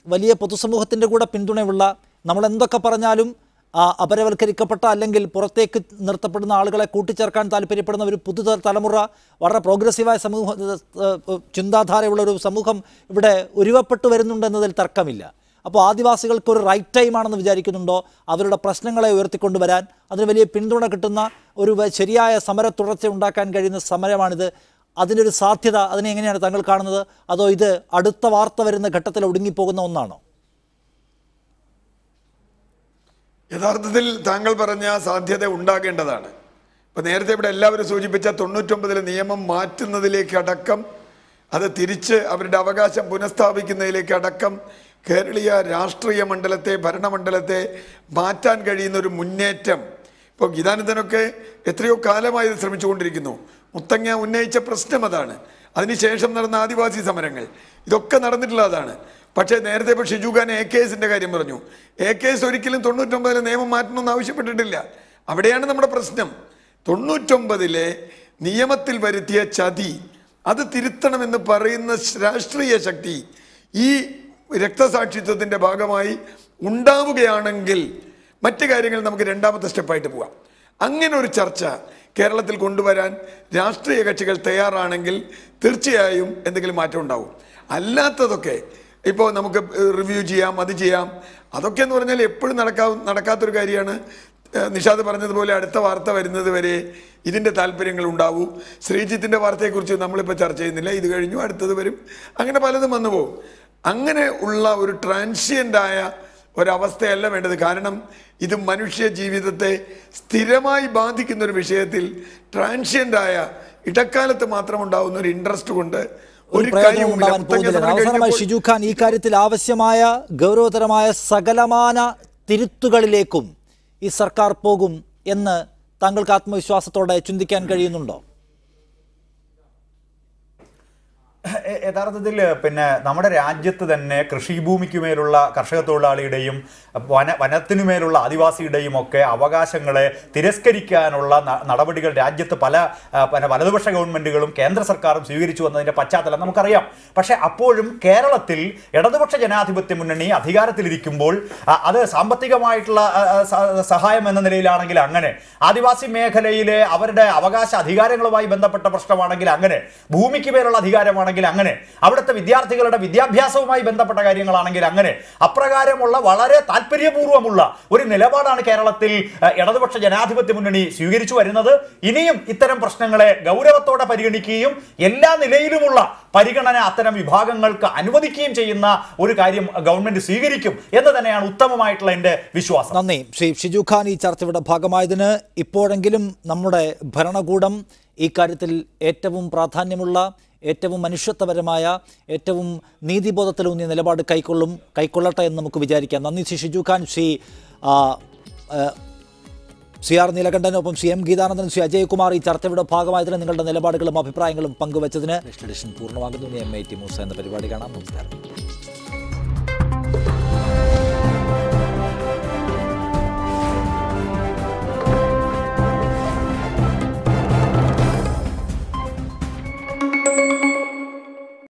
വലിയ പൊതുസമൂഹത്തിൻ്റെ കൂടെ പിന്തുണയുള്ള, നമ്മൾ എന്തൊക്കെ പറഞ്ഞാലും അപരവൽക്കരിക്കപ്പെട്ട അല്ലെങ്കിൽ പുറത്തേക്ക് നിർത്തപ്പെടുന്ന ആളുകളെ കൂട്ടിച്ചേർക്കാൻ താല്പര്യപ്പെടുന്ന ഒരു പുതുതലമുറ, വളരെ പ്രോഗ്രസീവായ ചിന്താധാരയുള്ള ഒരു സമൂഹം ഇവിടെ ഉരുവപ്പെട്ടു വരുന്നുണ്ടെന്നതിൽ തർക്കമില്ല. അപ്പോൾ ആദിവാസികൾക്ക് ഒരു റൈറ്റ് ടൈമാണെന്ന് വിചാരിക്കുന്നുണ്ടോ? അവരുടെ പ്രശ്നങ്ങളെ ഉയർത്തിക്കൊണ്ടുവരാൻ അതിന് വലിയ പിന്തുണ കിട്ടുന്ന ഒരു ശരിയായ സമര തുടർച്ച ഉണ്ടാക്കാൻ കഴിയുന്ന സമരമാണിത്. അതിനൊരു സാധ്യത, അതിനെ എങ്ങനെയാണ് താങ്കൾ കാണുന്നത്? അതോ ഇത് അടുത്ത വാർത്ത വരുന്ന ഘട്ടത്തിൽ ഒടുങ്ങിപ്പോകുന്ന ഒന്നാണോ?
യഥാർത്ഥത്തിൽ താങ്കൾ പറഞ്ഞ സാധ്യത ഉണ്ടാകേണ്ടതാണ്. ഇപ്പം നേരത്തെ ഇവിടെ എല്ലാവരും സൂചിപ്പിച്ച 99 നിയമം മാറ്റുന്നതിലേക്ക് അടക്കം, അത് തിരിച്ച് അവരുടെ അവകാശം പുനഃസ്ഥാപിക്കുന്നതിലേക്ക് അടക്കം കേരളീയ രാഷ്ട്രീയ മണ്ഡലത്തെ, ഭരണമണ്ഡലത്തെ മാറ്റാൻ കഴിയുന്ന ഒരു മുന്നേറ്റം ഇപ്പോൾ ഗീതാനന്ദനൊക്കെ എത്രയോ കാലമായി ഇത് ശ്രമിച്ചുകൊണ്ടിരിക്കുന്നു. മുത്തങ്ങ ഉന്നയിച്ച പ്രശ്നം അതാണ്. അതിനുശേഷം നടന്ന ആദിവാസി സമരങ്ങൾ, ഇതൊക്കെ നടന്നിട്ടുള്ളതാണ്. പക്ഷേ നേരത്തെ ഇപ്പോൾ ഷിജു ഖാൻ AKSന്റെ കാര്യം പറഞ്ഞു. AKS ഒരിക്കലും 99 നിയമം മാറ്റണമെന്ന് ആവശ്യപ്പെട്ടിട്ടില്ല. അവിടെയാണ് നമ്മുടെ പ്രശ്നം. 99 നിയമത്തിൽ വരുത്തിയ ചതി, അത് തിരുത്തണമെന്ന് പറയുന്ന രാഷ്ട്രീയ ശക്തി ഈ രക്തസാക്ഷിത്വത്തിൻ്റെ ഭാഗമായി ഉണ്ടാവുകയാണെങ്കിൽ മറ്റു കാര്യങ്ങൾ നമുക്ക് രണ്ടാമത്തെ സ്റ്റെപ്പായിട്ട് പോകാം. അങ്ങനെ ഒരു ചർച്ച കേരളത്തിൽ കൊണ്ടുവരാൻ രാഷ്ട്രീയ കക്ഷികൾ തയ്യാറാണെങ്കിൽ തീർച്ചയായും എന്തെങ്കിലും മാറ്റം ഉണ്ടാവും. അല്ലാത്തതൊക്കെ ഇപ്പോൾ നമുക്ക് റിവ്യൂ ചെയ്യാം, അത് ചെയ്യാം, അതൊക്കെ എന്ന് പറഞ്ഞാൽ എപ്പോഴും നടക്കാത്തൊരു കാര്യമാണ്. നിഷാദ് പറഞ്ഞതുപോലെ അടുത്ത വാർത്ത വരുന്നത് വരെ ഇതിൻ്റെ താല്പര്യങ്ങൾ ഉണ്ടാവൂ. ശ്രീജിത്തിൻ്റെ വാർത്തയെക്കുറിച്ച് നമ്മളിപ്പോൾ ചർച്ച ചെയ്യുന്നില്ല, ഇത് കഴിഞ്ഞു അടുത്തത് വരും, അങ്ങനെ പലതും വന്നു പോകും. അങ്ങനെ ഉള്ള ഒരു ട്രാൻഷ്യൻ്റായ ഒരവസ്ഥയല്ല വേണ്ടത്. കാരണം ഇത് മനുഷ്യ ജീവിതത്തെ സ്ഥിരമായി ബാധിക്കുന്ന ഒരു വിഷയത്തിൽ ട്രാൻഷ്യൻ്റായ ഇടക്കാലത്ത് മാത്രം ഉണ്ടാവുന്ന ഒരു ഇൻട്രസ്റ്റ് കൊണ്ട് ഒരു
അവസാനമായി ഷിജു ഖാൻ, ഈ കാര്യത്തിൽ ആവശ്യമായ ഗൗരവതരമായ സകലമാന തിരുത്തുകളിലേക്കും ഈ സർക്കാർ പോകും എന്ന് താങ്കൾക്ക് ആത്മവിശ്വാസത്തോടെ ചിന്തിക്കാൻ കഴിയുന്നുണ്ടോ?
യഥാർത്ഥത്തിൽ പിന്നെ നമ്മുടെ രാജ്യത്ത് തന്നെ കൃഷിഭൂമിക്കുമേലുള്ള കർഷക തൊഴിലാളിയുടെയും വനത്തിനുമേലുള്ള ആദിവാസിയുടെയും ഒക്കെ അവകാശങ്ങളെ തിരസ്കരിക്കാനുള്ള നടപടികൾ രാജ്യത്ത് പല വലതുപക്ഷ ഗവൺമെൻറ്റുകളും കേന്ദ്ര സർക്കാരും സ്വീകരിച്ചു വന്നതിൻ്റെ പശ്ചാത്തലം നമുക്കറിയാം. പക്ഷേ അപ്പോഴും കേരളത്തിൽ ഇടതുപക്ഷ ജനാധിപത്യ മുന്നണി അധികാരത്തിലിരിക്കുമ്പോൾ അത് സാമ്പത്തികമായിട്ടുള്ള സഹായം എന്ന നിലയിലാണെങ്കിൽ അങ്ങനെ, ആദിവാസി മേഖലയിലെ അവരുടെ അവകാശ അധികാരങ്ങളുമായി ബന്ധപ്പെട്ട പ്രശ്നമാണെങ്കിൽ അങ്ങനെ, ഭൂമിക്ക് മേലുള്ള അധികാരമാണെങ്കിൽ അങ്ങനെ, അവിടുത്തെ വിദ്യാർത്ഥികളുടെ വിദ്യാഭ്യാസവുമായി ബന്ധപ്പെട്ട കാര്യങ്ങളാണെങ്കിൽ അങ്ങനെ, അപ്രകാരമുള്ള വളരെ താല്പര്യപൂർവ്വമുള്ള ഒരു നിലപാടാണ് കേരളത്തിൽ ഇടതുപക്ഷ ജനാധിപത്യ മുന്നണി സ്വീകരിച്ചു വരുന്നത്. ഇനിയും ഇത്തരം പ്രശ്നങ്ങളെ ഗൗരവത്തോടെ പരിഗണിക്കുകയും എല്ലാ നിലയിലുമുള്ള പരിഗണന അത്തരം വിഭാഗങ്ങൾക്ക് അനുവദിക്കുകയും ചെയ്യുന്ന ഒരു കാര്യം ഗവൺമെന്റ് സ്വീകരിക്കും എന്ന് തന്നെയാണ് ഉത്തമമായിട്ടുള്ള എൻ്റെ വിശ്വാസം.
നന്ദി ശ്രീ ഷിജു ഖാൻ, ഈ ചർച്ചയുടെ ഭാഗമായതിന്. ഇപ്പോഴെങ്കിലും നമ്മുടെ ഭരണകൂടം ഈ കാര്യത്തിൽ ഏറ്റവും പ്രാധാന്യമുള്ള, ഏറ്റവും മനുഷ്യത്വപരമായ, ഏറ്റവും നീതിബോധത്തിലൂന്നിയ നിലപാട് കൈക്കൊള്ളട്ടെ എന്ന് നമുക്ക് വിചാരിക്കാം. നന്ദി ശ്രീ ഷിജു ഖാൻ, ശ്രീ ആർ നീലകണ്ഠനൊപ്പം ശ്രീ എം ഗീതാനന്ദൻ, ശ്രീ അജയ് കുമാർ ഈ ചർച്ചയുടെ ഭാഗമായതിന് നിങ്ങളുടെ നിലപാടുകളും അഭിപ്രായങ്ങളും പങ്കുവച്ചതിന്. നെക്സ്റ്റ് എഡിഷൻ പൂർണ്ണമാകുന്നു. MIT മൂസ എന്ന പരിപാടി കാണാം. നമസ്കാരം.